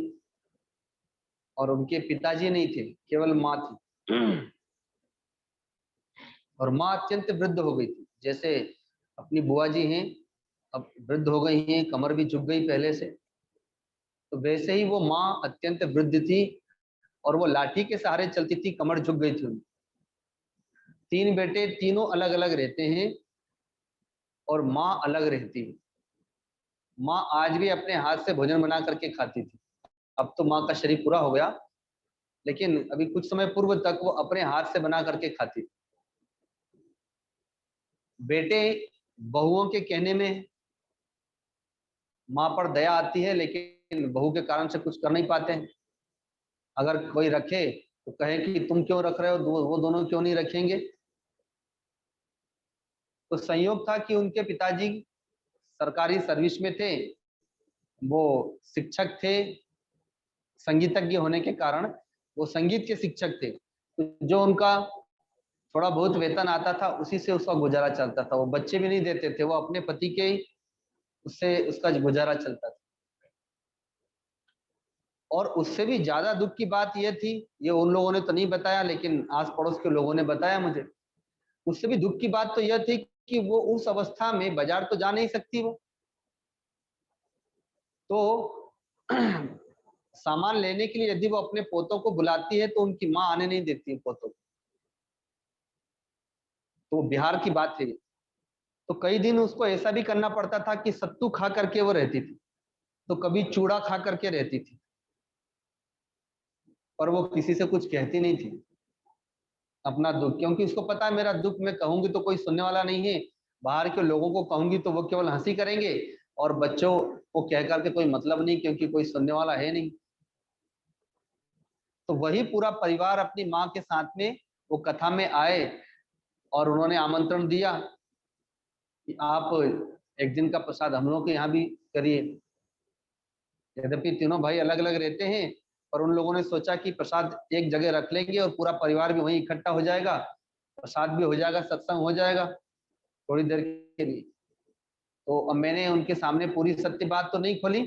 [SPEAKER 1] और उनके पिताजी नहीं थे, केवल माँ थी। और माँ अत्यंत वृद्ध हो गई थी, जैसे अपनी बुआ जी हैं अब वृद्ध हो गई हैं, कमर भी झुक गई पहले से, तो वैसे ही वो माँ अत्यंत वृद्ध थी और वो लाठी के सहारे चलती थी, कमर झुक गई थी उनकी। 3 बेटे, तीनों अलग अलग रहते हैं और माँ अलग रहती है। माँ आज भी अपने हाथ से भोजन बना करके खाती थी। अब तो माँ का शरीर पूरा हो गया, लेकिन अभी कुछ समय पूर्व तक वो अपने हाथ से बना करके खाती थी। बेटे बहुओं के कहने में माँ पर दया आती है, लेकिन बहू के कारण से कुछ कर नहीं पाते हैं। अगर कोई रखे तो कहे कि तुम क्यों रख रहे हो, वो दोनों क्यों नहीं रखेंगे। तो संयोग था कि उनके पिताजी सरकारी सर्विस में थे, वो शिक्षक थे, संगीतज्ञ होने के कारण वो संगीत के शिक्षक थे। तो जो उनका थोड़ा बहुत वेतन आता था उसी से उसका गुजारा चलता था। वो बच्चे भी नहीं देते थे, वो अपने पति के उससे उसका गुजारा चलता था। और उससे भी ज्यादा दुख की बात यह थी, ये उन लोगों ने तो नहीं बताया, लेकिन आस पड़ोस के लोगों ने बताया मुझे, उससे भी दुख की बात तो यह थी कि वो उस अवस्था में बाजार तो जा नहीं सकती वो, तो सामान लेने के लिए यदि वो अपने पोतों को बुलाती है तो उनकी माँ आने नहीं देती पोतों को। तो बिहार की बात है। तो कई दिन उसको ऐसा भी करना पड़ता था कि सत्तू खा करके वो रहती थी, तो कभी चूड़ा खा करके रहती थी, पर वो किसी से कुछ कहती नहीं थी अपना दुख, क्योंकि उसको पता है मेरा दुख मैं कहूंगी तो कोई सुनने वाला नहीं है, बाहर के लोगों को कहूंगी तो वो केवल हंसी करेंगे, और बच्चों को कह करके कोई मतलब नहीं, क्योंकि कोई सुनने वाला है नहीं। तो वही पूरा परिवार अपनी माँ के साथ में वो कथा में आए और उन्होंने आमंत्रण दिया कि आप एक दिन का प्रसाद हम लोगों के यहाँ भी करिए। यद्यपि तीनों भाई अलग अलग रहते हैं, पर उन लोगों ने सोचा कि प्रसाद एक जगह रख लेंगे और पूरा परिवार भी वहीं इकट्ठा हो जाएगा, प्रसाद भी हो जाएगा, सत्संग हो जाएगा थोड़ी देर के लिए। तो अब मैंने उनके सामने पूरी सत्य बात तो नहीं खोली,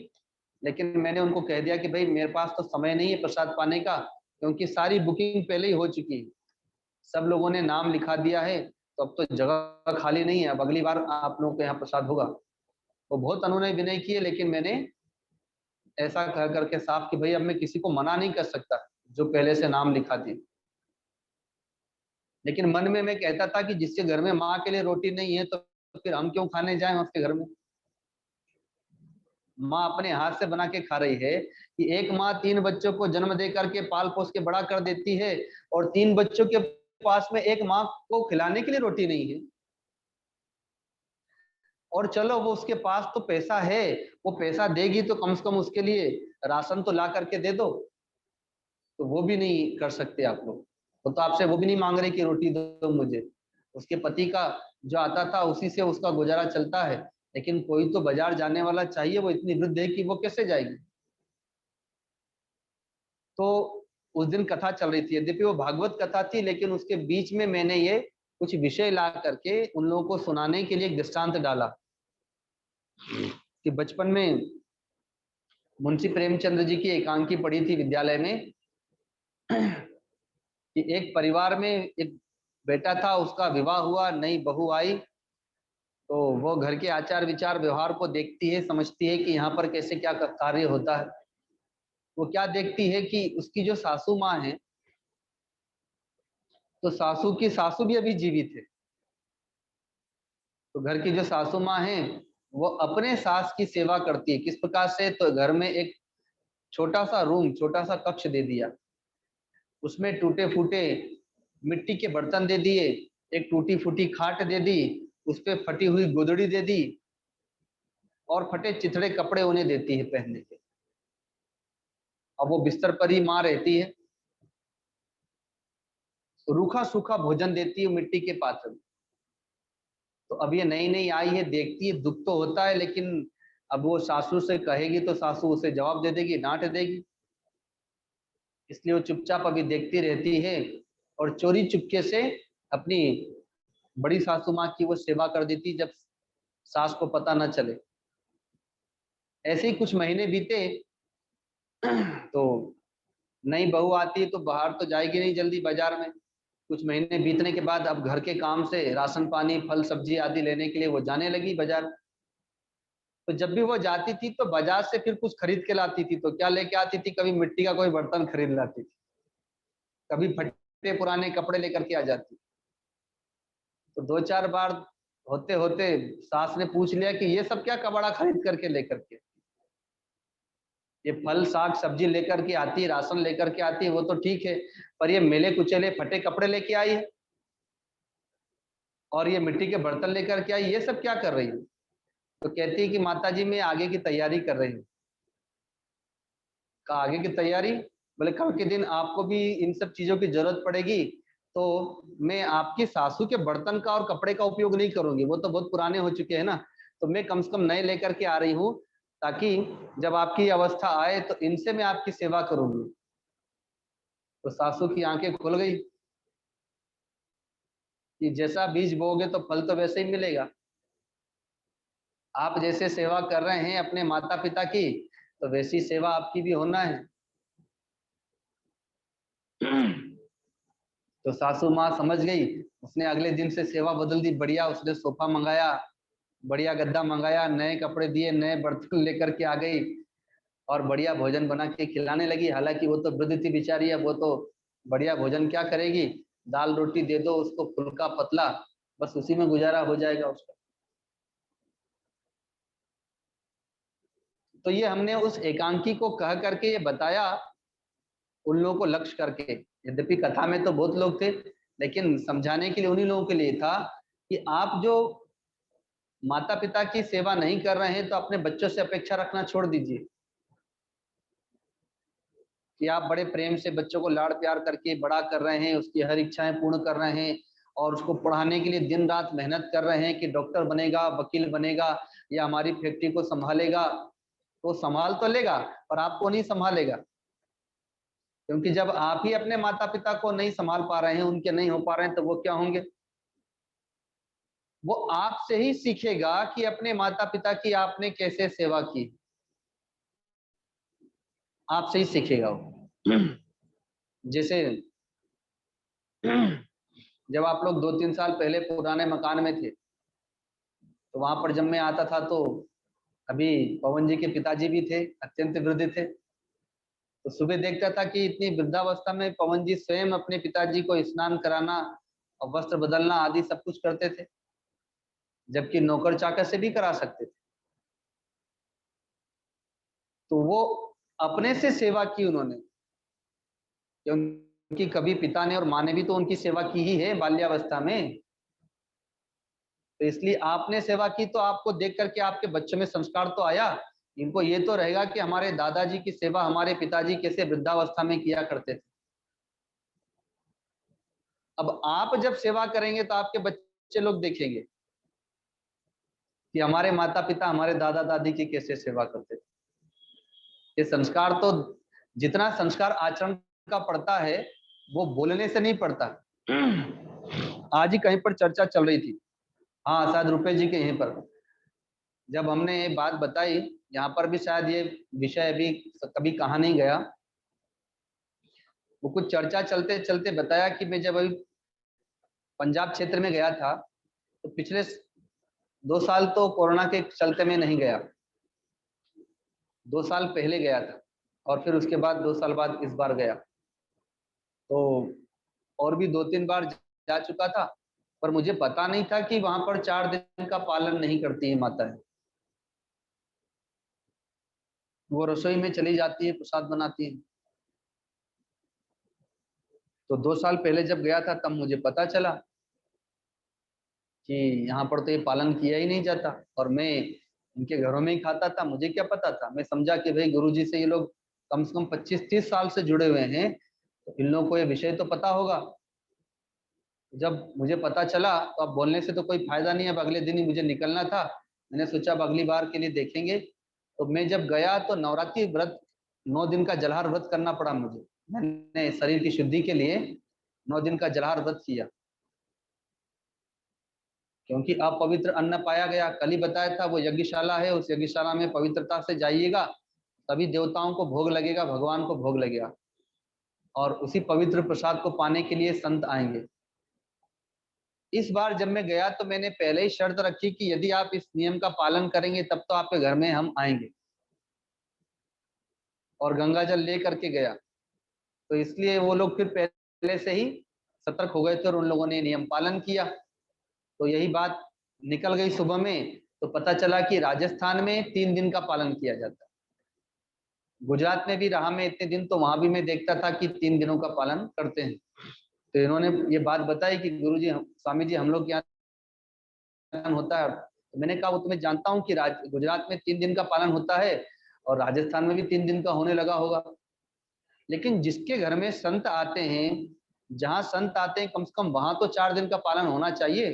[SPEAKER 1] लेकिन मैंने उनको कह दिया कि भाई मेरे पास तो समय नहीं है प्रसाद पाने का, क्योंकि सारी बुकिंग पहले ही हो चुकी है, सब लोगों ने नाम लिखा दिया है, तो अब तो जगह खाली नहीं है, अब अगली बार आप लोगों के यहाँ प्रसाद होगा। वो बहुत अनुनय विनय किए, लेकिन मैंने ऐसा कह करके साफ कि भाई अब मैं किसी को मना नहीं कर सकता जो पहले से नाम लिखा दिए। लेकिन मन में मैं कहता था कि जिसके घर में माँ के लिए रोटी नहीं है तो फिर हम क्यों खाने जाएं उसके घर में। माँ अपने हाथ से बना के खा रही है कि एक माँ 3 बच्चों को जन्म दे करके पाल पोस के बड़ा कर देती है, और 3 बच्चों के पास में एक माँ को खिलाने के लिए रोटी नहीं है। और चलो वो उसके पास तो पैसा है, वो पैसा देगी तो कम से कम उसके लिए राशन तो ला करके दे दो, तो वो भी नहीं कर सकते आप लोग। वो तो आपसे वो भी नहीं मांग रहे कि रोटी दो मुझे, उसके पति का जो आता था उसी से उसका गुजारा चलता है, लेकिन कोई तो बाजार जाने वाला चाहिए, वो इतनी वृद्ध है कि वो कैसे जाएगी। तो उस दिन कथा चल रही थी, यद्यपि वो भागवत कथा थी, लेकिन उसके बीच में मैंने ये कुछ विषय ला करके उन लोगों को सुनाने के लिए एक दृष्टांत डाला कि बचपन में मुंशी प्रेमचंद्र जी की एकांकी पढ़ी थी विद्यालय में कि एक परिवार में एक बेटा था, उसका विवाह हुआ, नई बहू आई, तो वो घर के आचार विचार व्यवहार को देखती है, समझती है कि यहाँ पर कैसे क्या कार्य होता है। वो क्या देखती है कि उसकी जो सासू माँ है, तो सासू की सासू भी अभी जीवित है। तो घर की जो सासू माँ है वो अपने सास की सेवा करती है। किस प्रकार से, तो घर में एक छोटा सा रूम, छोटा सा कक्ष दे दिया, उसमें टूटे फूटे मिट्टी के बर्तन दे दिए, एक टूटी फूटी खाट दे दी, उस पे फटी हुई गोदड़ी दे दी, और फटे चिथड़े कपड़े उन्हें देती है पहनने के। अब वो बिस्तर पर ही माँ रहती है, तो रूखा सूखा भोजन देती है मिट्टी के पात्र में। तो अब ये नई नई आई है, देखती है, दुख तो होता है, लेकिन अब वो सासू से कहेगी तो सासू उसे जवाब दे देगी, डांट देगी, इसलिए वो चुपचाप अभी देखती रहती है और चोरी चुपके से अपनी बड़ी सासू माँ की वो सेवा कर देती जब सास को पता न चले। ऐसे ही कुछ महीने बीते तो नई बहू आती है, तो बाहर तो जाएगी नहीं जल्दी बाजार में। कुछ महीने बीतने के बाद अब घर के काम से राशन पानी फल सब्जी आदि लेने के लिए वो जाने लगी बाजार। तो जब भी वो जाती थी तो बाजार से फिर कुछ खरीद के लाती थी, तो क्या लेके आती थी, कभी मिट्टी का कोई बर्तन खरीद लाती थी, कभी फटे पुराने कपड़े लेकर के आ जाती। तो 2-4 बार होते होते सास ने पूछ लिया कि ये सब क्या कबाड़ा खरीद करके लेकर के, ये फल साग सब्जी लेकर के आती है, राशन लेकर के आती है, वो तो ठीक है, पर ये मेले कुचेले फटे कपड़े लेके आई है और ये मिट्टी के बर्तन लेकर के आई, ये सब क्या कर रही है। तो कहती है कि माता जी मैं आगे की तैयारी कर रही हूँ। का आगे की तैयारी, बोले कल के दिन आपको भी इन सब चीजों की जरूरत पड़ेगी, तो मैं आपकी सासू के बर्तन का और कपड़े का उपयोग नहीं करूंगी, वो तो बहुत पुराने हो चुके हैं ना, तो मैं कम से कम नए लेकर के आ रही हूँ, ताकि जब आपकी अवस्था आए तो इनसे मैं आपकी सेवा करूंगी। तो सासू की आंखें खुल गई कि जैसा बीज बोओगे तो फल तो वैसे ही मिलेगा। आप जैसे सेवा कर रहे हैं अपने माता पिता की, तो वैसी सेवा आपकी भी होना है। तो सासू माँ समझ गई, उसने अगले दिन से सेवा बदल दी, बढ़िया उसने सोफा मंगाया, बढ़िया गद्दा मंगाया, नए कपड़े दिए, नए बर्तन लेकर के आ गई और बढ़िया भोजन बना के खिलाने लगी। हालांकि वो तो वृद्ध थी बेचारी, है वो तो बढ़िया भोजन क्या करेगी, दाल रोटी दे दो उसको फुल्का पतला, बस उसी में गुजारा हो जाएगा उसका। तो ये हमने उस एकांकी को कह करके ये बताया उन लोगों को लक्ष्य करके। यद्यपि कथा में तो बहुत लोग थे, लेकिन समझाने के लिए उन्हीं लोगों के लिए था कि आप जो माता पिता की सेवा नहीं कर रहे हैं तो अपने बच्चों से अपेक्षा रखना छोड़ दीजिए कि आप बड़े प्रेम से बच्चों को लाड़ प्यार करके बड़ा कर रहे हैं, उसकी हर इच्छाएं पूर्ण कर रहे हैं और उसको पढ़ाने के लिए दिन रात मेहनत कर रहे हैं कि डॉक्टर बनेगा, वकील बनेगा या हमारी फैक्ट्री को संभालेगा। तो संभाल तो लेगा पर आपको नहीं संभालेगा, क्योंकि जब आप ही अपने माता पिता को नहीं संभाल पा रहे हैं, उनके नहीं हो पा रहे हैं, तो वो क्या होंगे? वो आपसे ही सीखेगा कि अपने माता पिता की आपने कैसे सेवा की, आपसे ही सीखेगा वो। जैसे जब आप लोग 2-3 साल पहले पुराने मकान में थे तो वहां पर जब मैं आता था तो अभी पवन जी के पिताजी भी थे, अत्यंत वृद्ध थे। तो सुबह देखता था कि इतनी वृद्धावस्था में पवन जी स्वयं अपने पिताजी को स्नान कराना और वस्त्र बदलना आदि सब कुछ करते थे, जबकि नौकर चाकर से भी करा सकते थे। तो वो अपने से सेवा की उन्होंने, क्योंकि कभी पिता ने और माँ ने भी तो उनकी सेवा की ही है बाल्यावस्था में। तो इसलिए आपने सेवा की तो आपको देख करके आपके बच्चों में संस्कार तो आया। इनको ये तो रहेगा कि हमारे दादाजी की सेवा हमारे पिताजी कैसे वृद्धावस्था में किया करते थे। अब आप जब सेवा करेंगे तो आपके बच्चे लोग देखेंगे कि हमारे माता पिता हमारे दादा दादी की कैसे सेवा करते थे। ये संस्कार तो, जितना संस्कार आचरण का पड़ता है वो बोलने से नहीं पड़ता। आज ही कहीं पर चर्चा चल रही थी, हाँ शायद रुपए जी के यहीं पर, जब हमने ये बात बताई, यहाँ पर भी शायद ये विषय अभी कभी कहा नहीं गया, वो कुछ चर्चा चलते चलते बताया कि मैं जब अभी पंजाब क्षेत्र में गया था तो पिछले 2 साल तो कोरोना के चलते में नहीं गया, 2 साल पहले गया था और फिर उसके बाद 2 साल बाद इस बार गया। तो और भी 2-3 बार जा चुका था, पर मुझे पता नहीं था कि वहां पर 4 दिन का पालन नहीं करती है माताएं। वो रसोई में चली जाती है, प्रसाद बनाती है। तो 2 साल पहले जब गया था तब मुझे पता चला कि यहाँ पर तो ये पालन किया ही नहीं जाता, और मैं इनके घरों में ही खाता था। मुझे क्या पता था, मैं समझा कि भाई गुरुजी से ये लोग कम से कम 25-30 साल से जुड़े हुए हैं, तो इन लोगों को ये विषय तो पता होगा। जब मुझे पता चला तो अब बोलने से तो कोई फायदा नहीं है, अब अगले दिन ही मुझे निकलना था। मैंने सोचा अब अगली बार के लिए देखेंगे। तो मैं जब गया तो नवरात्रि व्रत 9 दिन का जलहार व्रत करना पड़ा मुझे। मैंने शरीर की शुद्धि के लिए 9 दिन का जलहार व्रत किया, क्योंकि अपवित्र अन्न पाया गया। कल ही बताया था, वो यज्ञशाला है, उस यज्ञशाला में पवित्रता से जाइएगा, तभी देवताओं को भोग लगेगा, भगवान को भोग लगेगा, और उसी पवित्र प्रसाद को पाने के लिए संत आएंगे। इस बार जब मैं गया तो मैंने पहले ही शर्त रखी कि यदि आप इस नियम का पालन करेंगे तब तो आपके घर में हम आएंगे, और गंगा जल ले करके गया। तो इसलिए वो लोग फिर पहले से ही सतर्क हो गए थे और उन लोगों ने नियम पालन किया। तो यही बात निकल गई सुबह में, तो पता चला कि राजस्थान में 3 दिन का पालन किया जाता है। गुजरात में भी रहा मैं इतने दिन, तो वहां भी मैं देखता था कि 3 दिनों का पालन करते हैं। तो इन्होंने ये बात बताई कि गुरुजी स्वामी जी हम लोग यहाँ होता है। तो मैंने कहा वो तो मैं जानता हूँ कि गुजरात में 3 दिन का पालन होता है और राजस्थान में भी 3 दिन का होने लगा होगा, लेकिन जिसके घर में संत आते हैं, जहां संत आते हैं, कम से कम वहां तो 4 दिन का पालन होना चाहिए,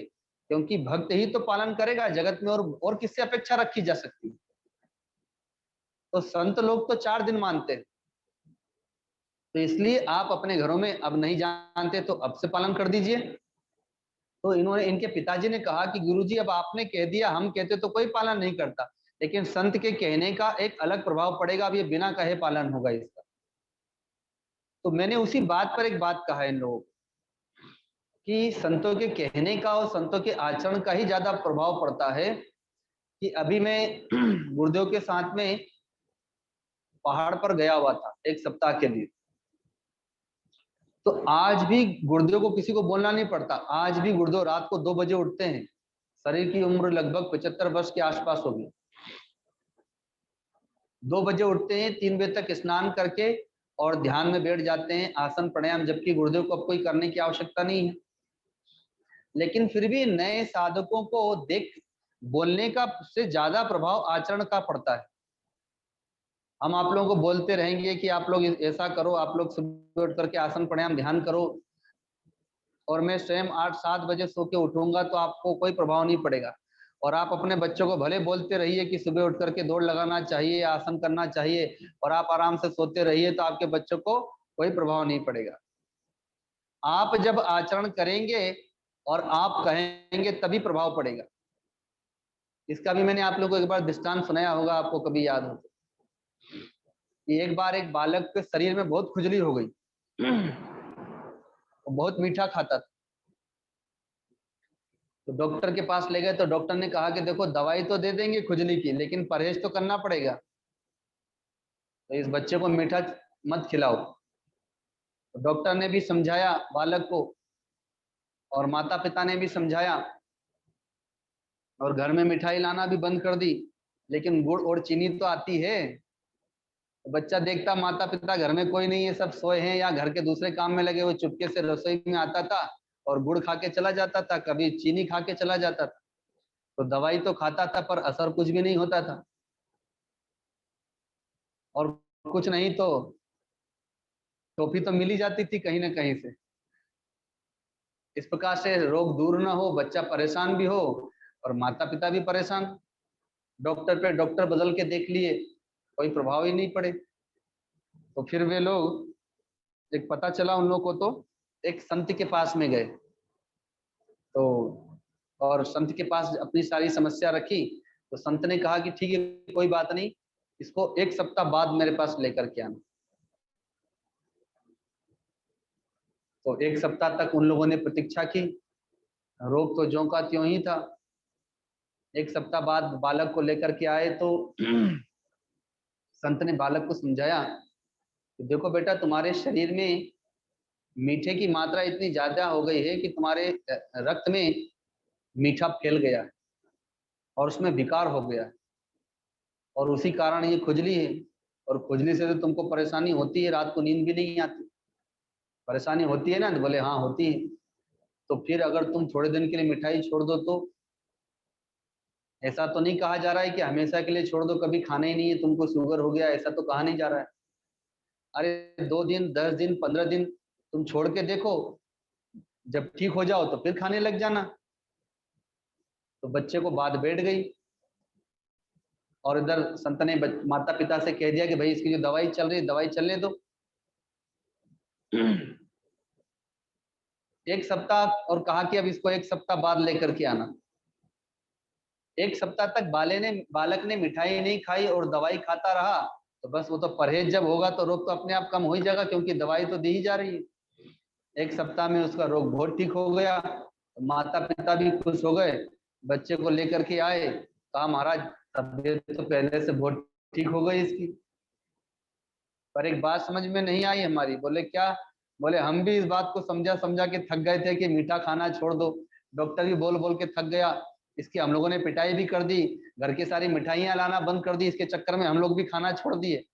[SPEAKER 1] क्योंकि भक्त ही तो पालन करेगा जगत में, और किससे अपेक्षा रखी जा सकती है। तो संत लोग तो 4 दिन मानते हैं। तो इसलिए आप अपने घरों में अब नहीं जानते तो अब से पालन कर दीजिए। तो इन्होंने, इनके पिताजी ने कहा कि गुरुजी अब आपने कह दिया, हम कहते तो कोई पालन नहीं करता, लेकिन संत के कहने का एक अलग प्रभाव पड़ेगा, अब ये बिना कहे पालन होगा इसका। तो मैंने उसी बात पर एक बात कहा इन लोगों कि संतों के कहने का और संतों के आचरण का ही ज्यादा प्रभाव पड़ता है। कि अभी मैं गुरुदेव के साथ में पहाड़ पर गया हुआ था 1 सप्ताह के लिए, तो आज भी गुरुदेव को किसी को बोलना नहीं पड़ता। आज भी गुरुदेव रात को 2 बजे उठते हैं, शरीर की उम्र लगभग 75 वर्ष के आसपास होगी। 2 बजे उठते हैं, 3 बजे तक स्नान करके और ध्यान में बैठ जाते हैं, आसन प्राणायाम, जबकि गुरुदेव को अब कोई करने की आवश्यकता नहीं है। लेकिन फिर भी नए साधकों को बोलने का से ज्यादा प्रभाव आचरण का पड़ता है। हम आप लोगों को बोलते रहेंगे कि आप लोग ऐसा करो, आप लोग सुबह उठ करके आसन प्राणायाम ध्यान करो, और मैं स्वयं 8-7 बजे सो के उठूंगा तो आपको कोई प्रभाव नहीं पड़ेगा। और आप अपने बच्चों को भले बोलते रहिए कि सुबह उठ करके दौड़ लगाना चाहिए, आसन करना चाहिए, और आप आराम से सोते रहिए, तो आपके बच्चों को कोई प्रभाव नहीं पड़ेगा। आप जब आचरण करेंगे और आप कहेंगे तभी प्रभाव पड़ेगा। इसका भी मैंने आप लोगों को एक बार दृष्टांत सुनाया होगा, आपको कभी याद हो कि एक बार एक बालक के शरीर में बहुत खुजली हो गई, वो बहुत मीठा खाता था। तो डॉक्टर के पास ले गए, तो डॉक्टर ने कहा कि देखो दवाई तो दे देंगे खुजली की, लेकिन परहेज तो करना पड़ेगा, तो इस बच्चे को मीठा मत खिलाओ। तो डॉक्टर ने भी समझाया बालक को, और माता पिता ने भी समझाया, और घर में मिठाई लाना भी बंद कर दी, लेकिन गुड़ और चीनी तो आती है। तो बच्चा देखता माता पिता घर में कोई नहीं है, सब सोए हैं या घर के दूसरे काम में लगे हुए, चुपके से रसोई में आता था और गुड़ खा के चला जाता था, कभी चीनी खा के चला जाता था। तो दवाई तो खाता था पर असर कुछ भी नहीं होता था, और कुछ नहीं तो टॉफी तो मिल ही जाती थी कहीं ना कहीं से। इस प्रकार से रोग दूर ना हो, बच्चा परेशान भी हो और माता पिता भी परेशान। डॉक्टर पे डॉक्टर बदल के देख लिए, कोई प्रभाव ही नहीं पड़े। तो फिर वे लोग, एक पता चला उन लोगों को, तो एक संत के पास में गए, तो और संत के पास अपनी सारी समस्या रखी। तो संत ने कहा कि ठीक है कोई बात नहीं, इसको 1 सप्ताह बाद मेरे पास लेकर के आना। तो 1 सप्ताह तक उन लोगों ने प्रतीक्षा की, रोग तो ज्यों का त्यों ही था। 1 सप्ताह बाद बालक को लेकर के आए, तो संत ने बालक को समझाया कि देखो बेटा, तुम्हारे शरीर में मीठे की मात्रा इतनी ज्यादा हो गई है कि तुम्हारे रक्त में मीठा फैल गया है और उसमें विकार हो गया है, और उसी कारण ये खुजली है। और खुजली से तो तुमको परेशानी होती है, रात को नींद भी नहीं आती, परेशानी होती है ना? तो बोले हाँ होती है। तो फिर अगर तुम थोड़े दिन के लिए मिठाई छोड़ दो, तो ऐसा तो नहीं कहा जा रहा है कि हमेशा के लिए छोड़ दो, कभी खाना ही नहीं है, तुमको शुगर हो गया, ऐसा तो कहा नहीं जा रहा है। अरे 2 दिन, 10 दिन, 15 दिन तुम छोड़ के देखो, जब ठीक हो जाओ तो फिर खाने लग जाना। तो बच्चे को बात बैठ गई, और इधर संत ने माता पिता से कह दिया कि भाई इसकी जो दवाई चल रही है, दवाई चलने दो। 1 सप्ताह, और कहा कि अब इसको 1 सप्ताह बाद लेकर के आना। 1 सप्ताह तक बालक ने मिठाई नहीं खाई और दवाई खाता रहा, तो बस वो तो परहेज जब होगा तो रोग तो अपने आप कम हो ही जाएगा, क्योंकि दवाई तो दी ही जा रही है। 1 सप्ताह में उसका रोग बहुत ठीक हो गया। माता पिता भी खुश हो गए, बच्चे को लेकर के आए, कहा महाराज तबीयत तो पहले से बहुत ठीक हो गई इसकी। पर एक बात समझ में नहीं आई हमारी। बोले क्या? बोले हम भी इस बात को समझा समझा के थक गए थे कि मीठा खाना छोड़ दो, डॉक्टर भी बोल बोल के थक गया, इसकी हम लोगों ने पिटाई भी कर दी, घर की सारी मिठाइयां लाना बंद कर दी, इसके चक्कर में हम लोग भी खाना छोड़ दिए,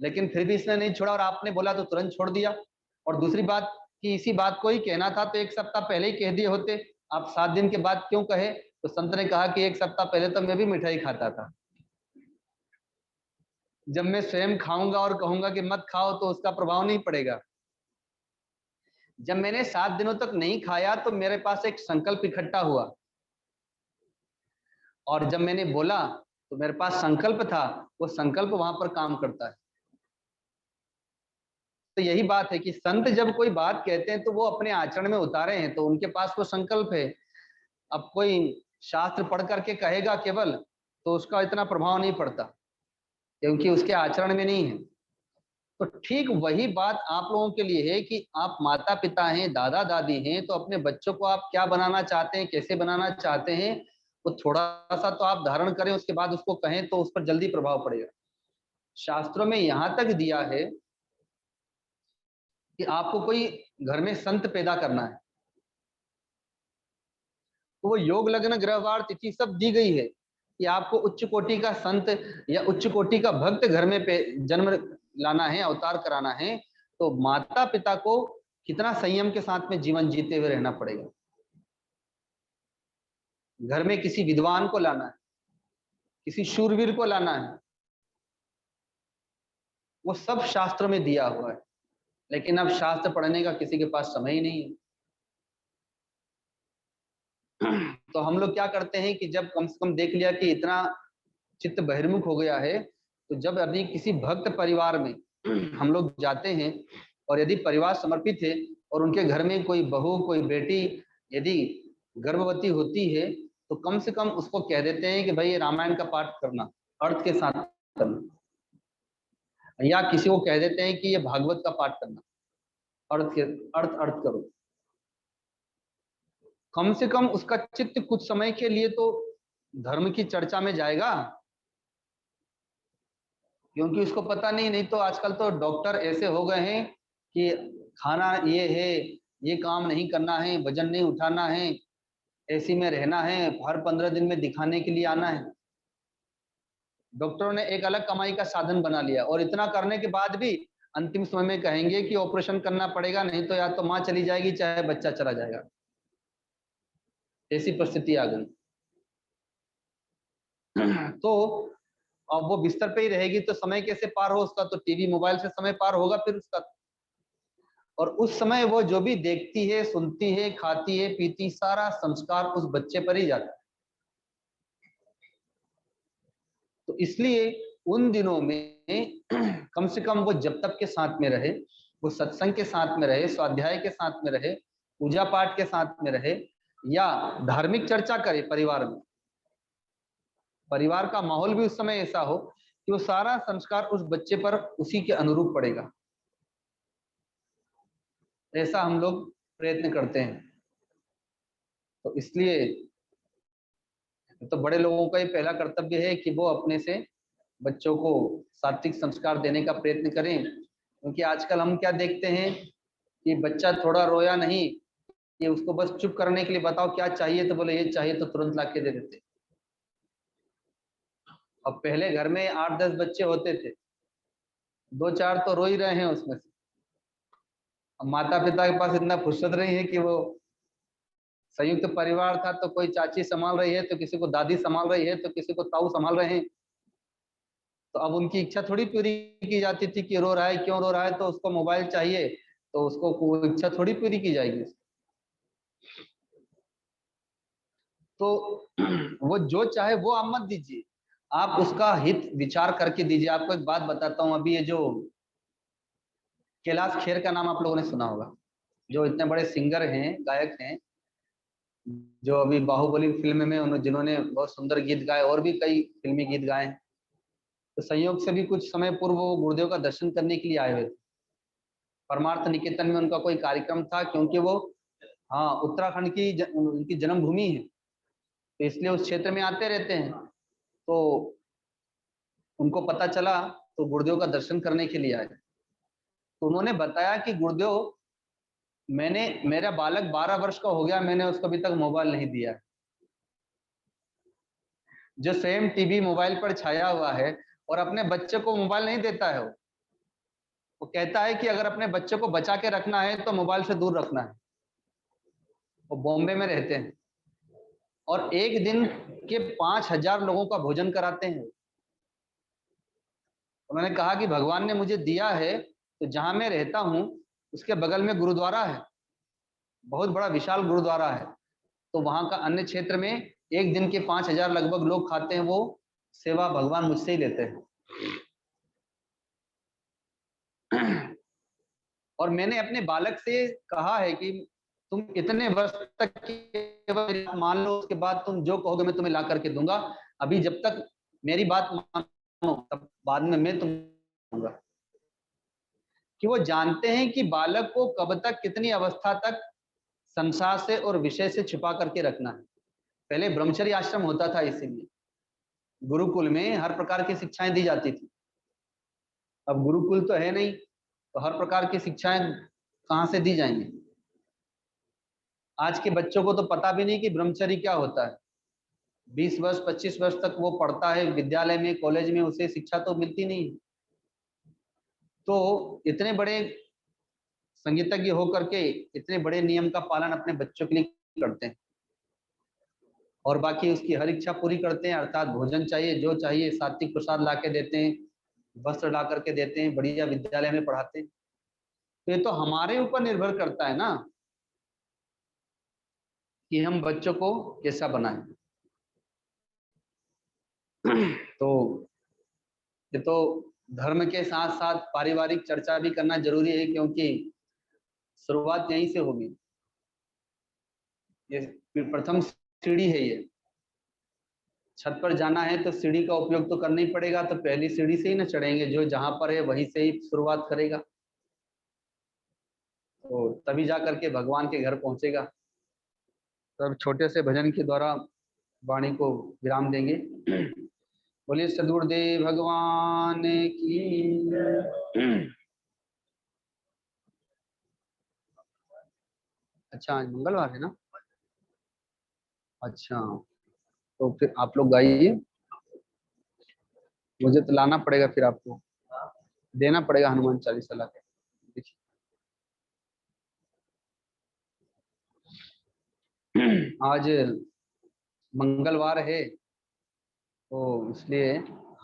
[SPEAKER 1] लेकिन फिर भी इसने नहीं छोड़ा, और आपने बोला तो तुरंत छोड़ दिया। और दूसरी बात कि इसी बात को ही कहना था तो 1 सप्ताह पहले ही कह दिए होते, आप 7 दिन के बाद क्यों कहे? तो संत ने कहा कि 1 सप्ताह पहले तो मैं भी मिठाई खाता था, जब मैं स्वयं खाऊंगा और कहूंगा कि मत खाओ तो उसका प्रभाव नहीं पड़ेगा। जब मैंने 7 दिनों तक नहीं खाया तो मेरे पास एक संकल्प इकट्ठा हुआ, और जब मैंने बोला तो मेरे पास संकल्प था, वो संकल्प वहां पर काम करता है। तो यही बात है कि संत जब कोई बात कहते हैं तो वो अपने आचरण में उतारे हैं, तो उनके पास वो संकल्प है। अब कोई शास्त्र पढ़ करके कहेगा केवल, तो उसका इतना प्रभाव नहीं पड़ता, क्योंकि उसके आचरण में नहीं है। तो ठीक वही बात आप लोगों के लिए है कि आप माता पिता हैं, दादा दादी हैं, तो अपने बच्चों को आप क्या बनाना चाहते हैं, कैसे बनाना चाहते हैं, वो थोड़ा सा तो आप धारण करें, उसके बाद उसको कहें तो उस पर जल्दी प्रभाव पड़ेगा। शास्त्रों में यहां तक दिया है कि आपको कोई घर में संत पैदा करना है, तो वो योग लग्न ग्रहवार तिथि सब दी गई है कि आपको उच्च कोटि का संत या उच्च कोटि का भक्त घर में जन्म लाना है, अवतार कराना है, तो माता पिता को कितना संयम के साथ में जीवन जीते हुए रहना पड़ेगा। घर में किसी विद्वान को लाना है, किसी शूरवीर को लाना है, वो सब शास्त्र में दिया हुआ है। लेकिन अब शास्त्र पढ़ने का किसी के पास समय ही नहीं है। तो हम लोग क्या करते हैं कि जब कम से कम देख लिया कि इतना चित्त बहिर्मुख हो गया है, तो जब अभी किसी भक्त परिवार में हम लोग जाते हैं और यदि परिवार समर्पित है और उनके घर में कोई बहू, कोई बेटी यदि गर्भवती होती है, तो कम से कम उसको कह देते हैं कि भाई रामायण का पाठ करना, अर्थ के साथ करना, या किसी को कह देते हैं कि ये भागवत का पाठ करना, अर्थ करो। कम से कम उसका चित्त कुछ समय के लिए तो धर्म की चर्चा में जाएगा, क्योंकि उसको पता नहीं तो आजकल तो डॉक्टर ऐसे हो गए हैं कि खाना ये है, ये काम नहीं करना है, वजन नहीं उठाना है, एसी में रहना है, हर 15 दिन में दिखाने के लिए आना है। डॉक्टरों ने एक अलग कमाई का साधन बना लिया, और इतना करने के बाद भी अंतिम समय में कहेंगे कि ऑपरेशन करना पड़ेगा, नहीं तो या तो माँ चली जाएगी चाहे बच्चा चला जाएगा। ऐसी परिस्थिति आ गई। तो अब वो बिस्तर पे ही रहेगी तो समय कैसे पार हो उसका? तो टीवी मोबाइल से समय पार होगा फिर उसका। और उस समय वो जो भी देखती है, सुनती है, खाती है, पीती, सारा संस्कार उस बच्चे पर ही जाता है। तो इसलिए उन दिनों में कम से कम वो जब तक के साथ में रहे, वो सत्संग के साथ में रहे, स्वाध्याय के साथ में रहे, पूजा पाठ के साथ में रहे, या धार्मिक चर्चा करे परिवार में, परिवार का माहौल भी उस समय ऐसा हो कि वो सारा संस्कार उस बच्चे पर उसी के अनुरूप पड़ेगा। ऐसा हम लोग प्रयत्न करते हैं। तो इसलिए तो बड़े लोगों का ये पहला कर्तव्य है कि वो अपने से बच्चों को सात्विक संस्कार देने का प्रयत्न करें। क्योंकि आजकल हम क्या देखते हैं कि बच्चा थोड़ा रोया नहीं, ये उसको बस चुप करने के लिए बताओ क्या चाहिए, तो बोले ये चाहिए, तो तुरंत ला के दे देते। अब पहले घर में 8-10 बच्चे होते थे, 2-4 तो रो ही रहे हैं उसमें से। अब माता पिता के पास इतना फुर्सत नहीं है कि वो, संयुक्त परिवार था तो कोई चाची संभाल रही है, तो किसी को दादी संभाल रही है, तो किसी को ताऊ संभाल रहे हैं। तो अब उनकी इच्छा थोड़ी पूरी की जाती थी कि रो रहा है, क्यों रो रहा है, तो उसको मोबाइल चाहिए, तो उसको कोई इच्छा थोड़ी पूरी की जाएगी। तो वो जो चाहे वो आप मत दीजिए, आप उसका हित विचार करके दीजिए। आपको एक बात बताता हूँ, अभी ये जो कैलाश खेर का नाम आप लोगों ने सुना होगा, जो इतने बड़े सिंगर हैं, गायक हैं, जो अभी बाहुबली फिल्म में उन्होंने, जिन्होंने बहुत सुंदर गीत गाए, और भी कई फिल्मी गीत गाए। तो संयोग से भी कुछ समय पूर्व वो गुरुदेव का दर्शन करने के लिए आए हुए थे। परमार्थ निकेतन में उनका कोई कार्यक्रम था, क्योंकि वो, हाँ, उत्तराखंड की उनकी जन्मभूमि है, तो इसलिए उस क्षेत्र में आते रहते हैं। तो उनको पता चला तो गुरुदेव का दर्शन करने के लिए आए। तो उन्होंने बताया कि गुरुदेव, मेरा बालक 12 वर्ष का हो गया, मैंने उसको अभी तक मोबाइल नहीं दिया है। जो सेम टीवी मोबाइल पर छाया हुआ है और अपने बच्चे को मोबाइल नहीं देता है। वो कहता है कि अगर अपने बच्चे को बचा के रखना है तो मोबाइल से दूर रखना है। वो बॉम्बे में रहते हैं और एक दिन के 5000 लोगों का भोजन कराते हैं। उन्होंने कहा कि भगवान ने मुझे दिया है, तो जहां मैं रहता हूं उसके बगल में गुरुद्वारा है, बहुत बड़ा विशाल गुरुद्वारा है। तो वहां का अन्य क्षेत्र में एक दिन के 5000 लगभग लोग खाते हैं, वो सेवा भगवान मुझसे ही लेते हैं। और मैंने अपने बालक से कहा है कि तुम इतने वर्ष तक केवल मान लो, उसके बाद तुम जो कहोगे मैं तुम्हें ला करके दूंगा। अभी जब तक मेरी बात मानो, तब बाद में मैं तुम्हें दूंगा। कि वो जानते हैं कि बालक को कब तक, कितनी अवस्था तक संसार से और विषय से छिपा करके रखना है। पहले ब्रह्मचर्य आश्रम होता था, इसीलिए गुरुकुल में हर प्रकार की शिक्षाएं दी जाती थी। अब गुरुकुल तो है नहीं, तो हर प्रकार की शिक्षाएं कहाँ से दी जाएंगी? आज के बच्चों को तो पता भी नहीं कि ब्रह्मचर्य क्या होता है। 20 वर्ष 25 वर्ष तक वो पढ़ता है विद्यालय में, कॉलेज में, उसे शिक्षा तो मिलती नहीं। तो इतने बड़े संगीतज्ञ होकर के इतने बड़े नियम का पालन अपने बच्चों के लिए करते हैं। और बाकी उसकी हर इच्छा पूरी करते हैं, अर्थात भोजन चाहिए, जो चाहिए सात्विक प्रसाद ला के देते हैं, वस्त्र ला करके देते हैं, बढ़िया विद्यालय में पढ़ाते हैं। तो ये तो हमारे ऊपर निर्भर करता है ना कि हम बच्चों को कैसा बनाएं। तो ये तो धर्म के साथ साथ पारिवारिक चर्चा भी करना जरूरी है, क्योंकि शुरुआत यहीं से होगी। ये प्रथम सीढ़ी है, ये छत पर जाना है तो सीढ़ी का उपयोग तो करना ही पड़ेगा, तो पहली सीढ़ी से ही ना चढ़ेंगे, जो जहां पर है वहीं से ही शुरुआत करेगा, तो तभी जा करके भगवान के घर पहुंचेगा। तो अब छोटे से भजन के द्वारा वाणी को विराम देंगे। बोलिए सदगुरुदेव भगवान की। अच्छा आज मंगलवार है ना। अच्छा तो फिर आप लोग गाइए, मुझे तो लाना पड़ेगा, फिर आपको देना पड़ेगा हनुमान चालीसा ला के। देखिए आज मंगलवार है तो इसलिए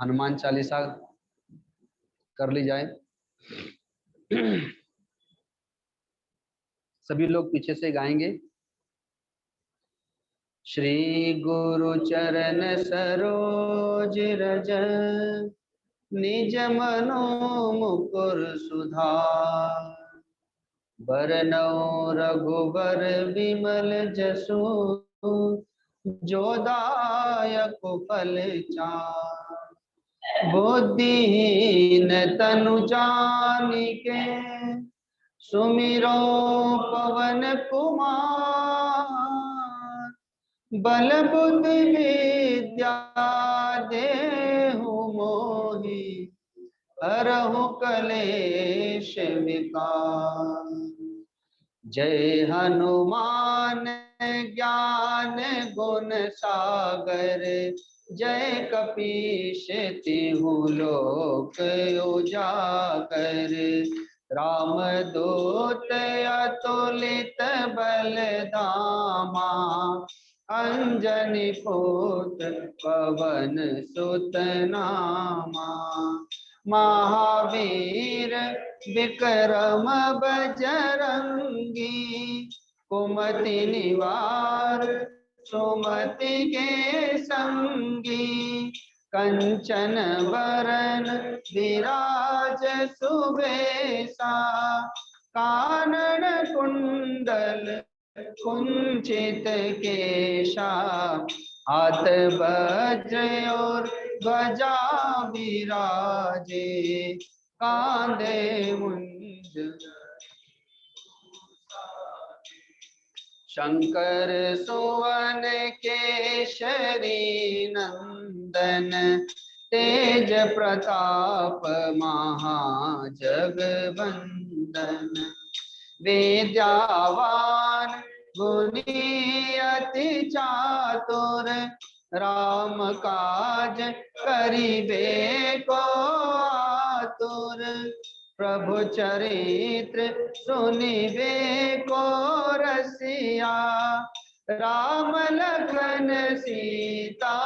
[SPEAKER 1] हनुमान चालीसा कर ली जाए। सभी लोग पीछे से गाएंगे। श्री गुरु चरण सरोज रज निज मनो मुकुर सुधार, बरनौ रघुबर विमल जसु जो दायक फल चार, बुद्धिहीन तनु जानिके सुमिरो पवन कुमार, बल बुद्धि विद्या देहु मोहि हरहु कलेश विकार, जय हनुमान ज्ञान गुण सागर, जय कपीश तिहु लोक उजागर, राम दूत अतुलित बल धामा, अंजनी पुत्र पवन सुत नामा, महावीर विक्रम बजरंगी, कुमति निवार सुमति के संगी, कंचन वरन विराज सुबेसा, कानन कुंडल कुंचित केशा, हाथ वज्र और ध्वजा विराजे, कांधे मुंज शंकर सुवन केशरी नंदन, तेज प्रताप महाजगवंदन, विद्यावान गुणी अति चातुर, राम काज करिबे को आतुर, प्रभु चरित्र सुनिबे को रसिया, राम लखन सीता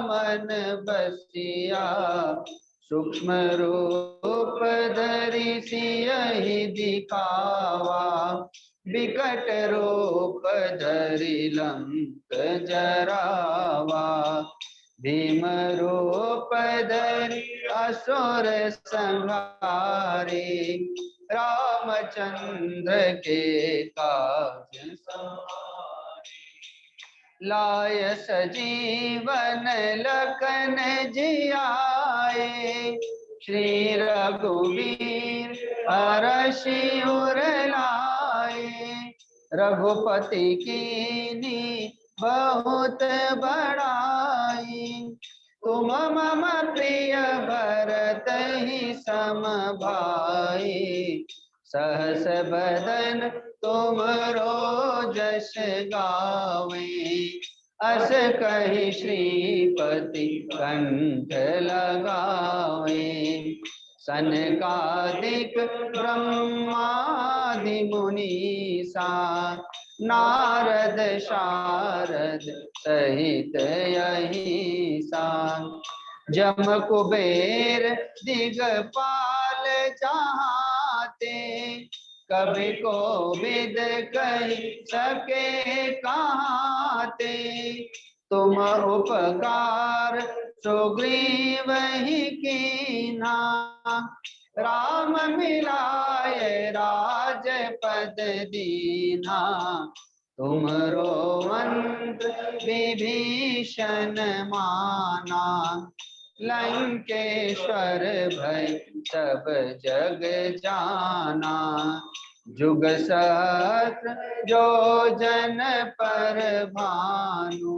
[SPEAKER 1] मन बसिया, सूक्ष्म रूप धरि सियहि दिखावा, विकट रूप धरि लंक जरावा, भीम रूप धरि असुर संहारे, रामचंद्र के काज सवारे, लाय सजीवन लखन जियाए, श्री रघुवीर हरषि उर लाए, रघुपति कीनी बहुत बड़ाई, तुम मम प्रिय भरत ही सम भाई, सहस बदन तुमरो जस गावे, अस कहि श्रीपति कंठ लगावे, सनकादिक ब्रह्मादि मुनीसा, नारद शारद सहित यही सान। जम कुबेर दिगपाल चाहते, कभी को विद कही सके कहाते। तुम उपकार सुग्रीव ही कीना, राम मिलाए राजपद दीना। तुमरो मंत्र विभीषण माना, लंकेश्वर भय सब जग जाना। जुग सहस्र जो जन पर भानु,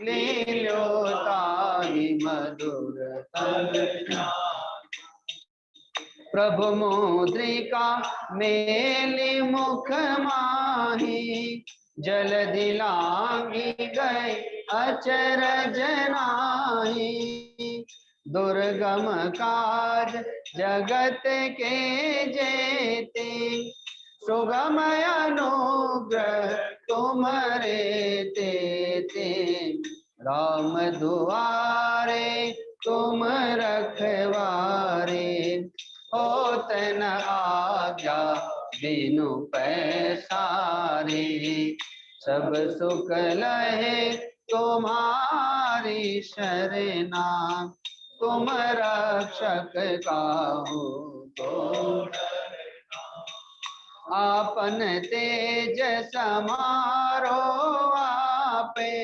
[SPEAKER 1] लील्योताहि मधुर तनु। प्रभु मुद्रिका मेलि मुख माही, जलधि लांघि गए अचरज नाहि। दुर्गम काज जगत के जेते, सुगम अनुग्रह तुम्हारे तेते। राम दुआरे तुम रखवारे, होत न आज्ञा बिनु पैसारे। सब सुख लहे तुम्हारी शरणा, तुम रक्षक काहू को। आपन तेज समारो आपे,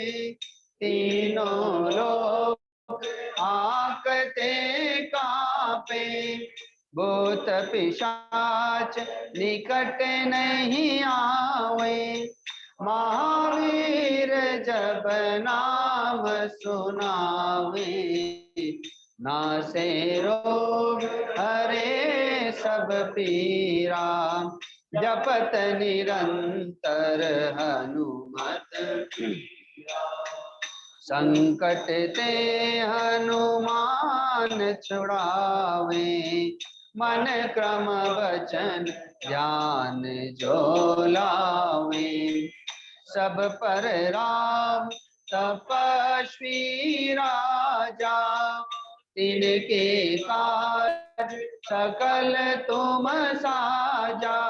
[SPEAKER 1] तीनों लोग आकते कापे। भूत पिशाच निकट नहीं आवे, महावीर जब नाम सुनावे। नासे रोग हरे सब पीरा, जपत निरंतर हनुमत। संकट ते हनुमान छुड़ावे, मन क्रम वचन ध्यान जो लावे। सब पर राम तपस्वी राजा, तिनके काज सकल तुम साजा।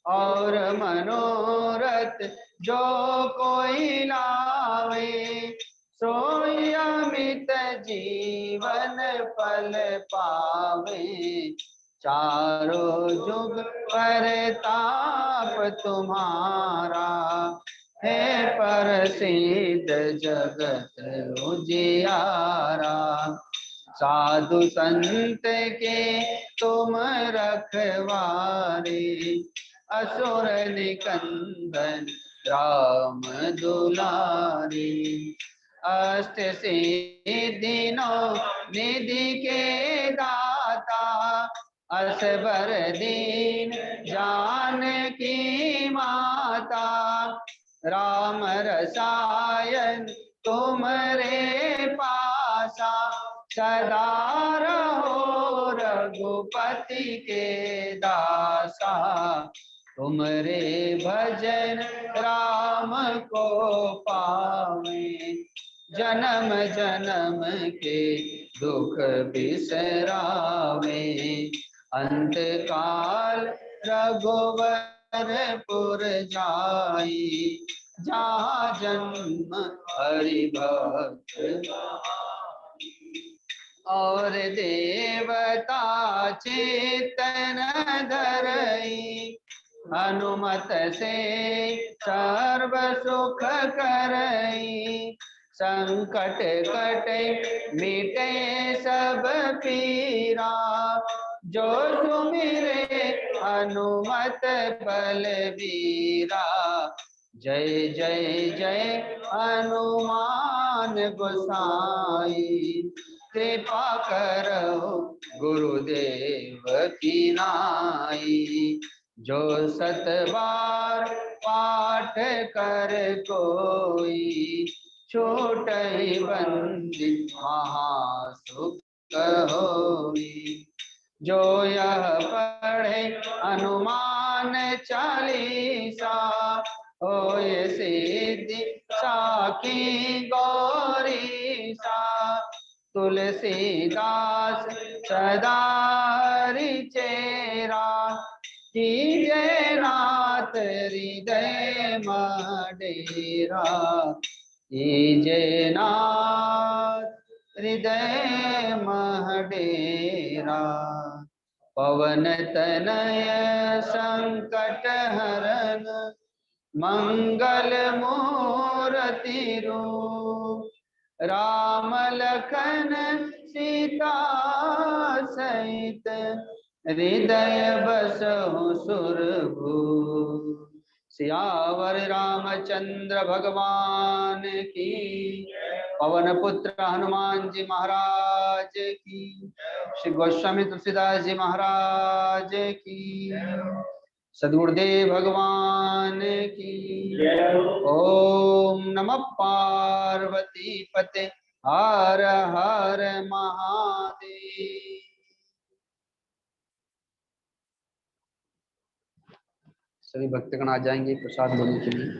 [SPEAKER 1] और मनोरथ जो कोई लावे, सोई अमित जीवन फल पावे। चारों जुग परताप तुम्हारा, है प्रसिद्ध जगत उजियारा। साधु संत के तुम रखवारे, असुर निकंदन राम दुलारी। अष्ट सिद्धि नौ निधि के दाता, असबर दीन जानकी माता। राम रसायन तुमरे पासा, सदा रहो रघुपति के दासा। तुमरे भजन राम को पावे, जन्म जन्म के दुख बिसरावे। अंत काल रघुवरपुर जाई, जहाँ जन्म हरि भक्त। और देवता चेतन धरई, हनुमत से सर्व सुख करई। संकट कटे मिटे सब पीरा, जो सुमिरे हनुमत बलबीरा। जय जय जय हनुमान गोसाई, कृपा करो गुरुदेव की नाई। जो सत बार पाठ कर कोई, छोटहि बंदी महासुख होई। जो यह पढ़े हनुमान चालीसा, होय सिद्धि साखी गौरी सा तुलसीदास सदा चेरा कीजे नाथ हृदय मडेरा कीजे नाथ हृदय महडेरा पवन तनय संकट हरन मंगल मूर्ति रूप राम लखन सीता सहित हृदय बसहु सुरभूप सियावर रामचंद्र भगवान की पवन पुत्र हनुमान जी महाराज की श्री गोस्वामी तुलसीदास जी महाराज की सद्गुरुदेव भगवान की ओम नमः पार्वती पते हर हर महादेव। सभी भक्तगण आ जाएंगे प्रसाद लेने के लिए।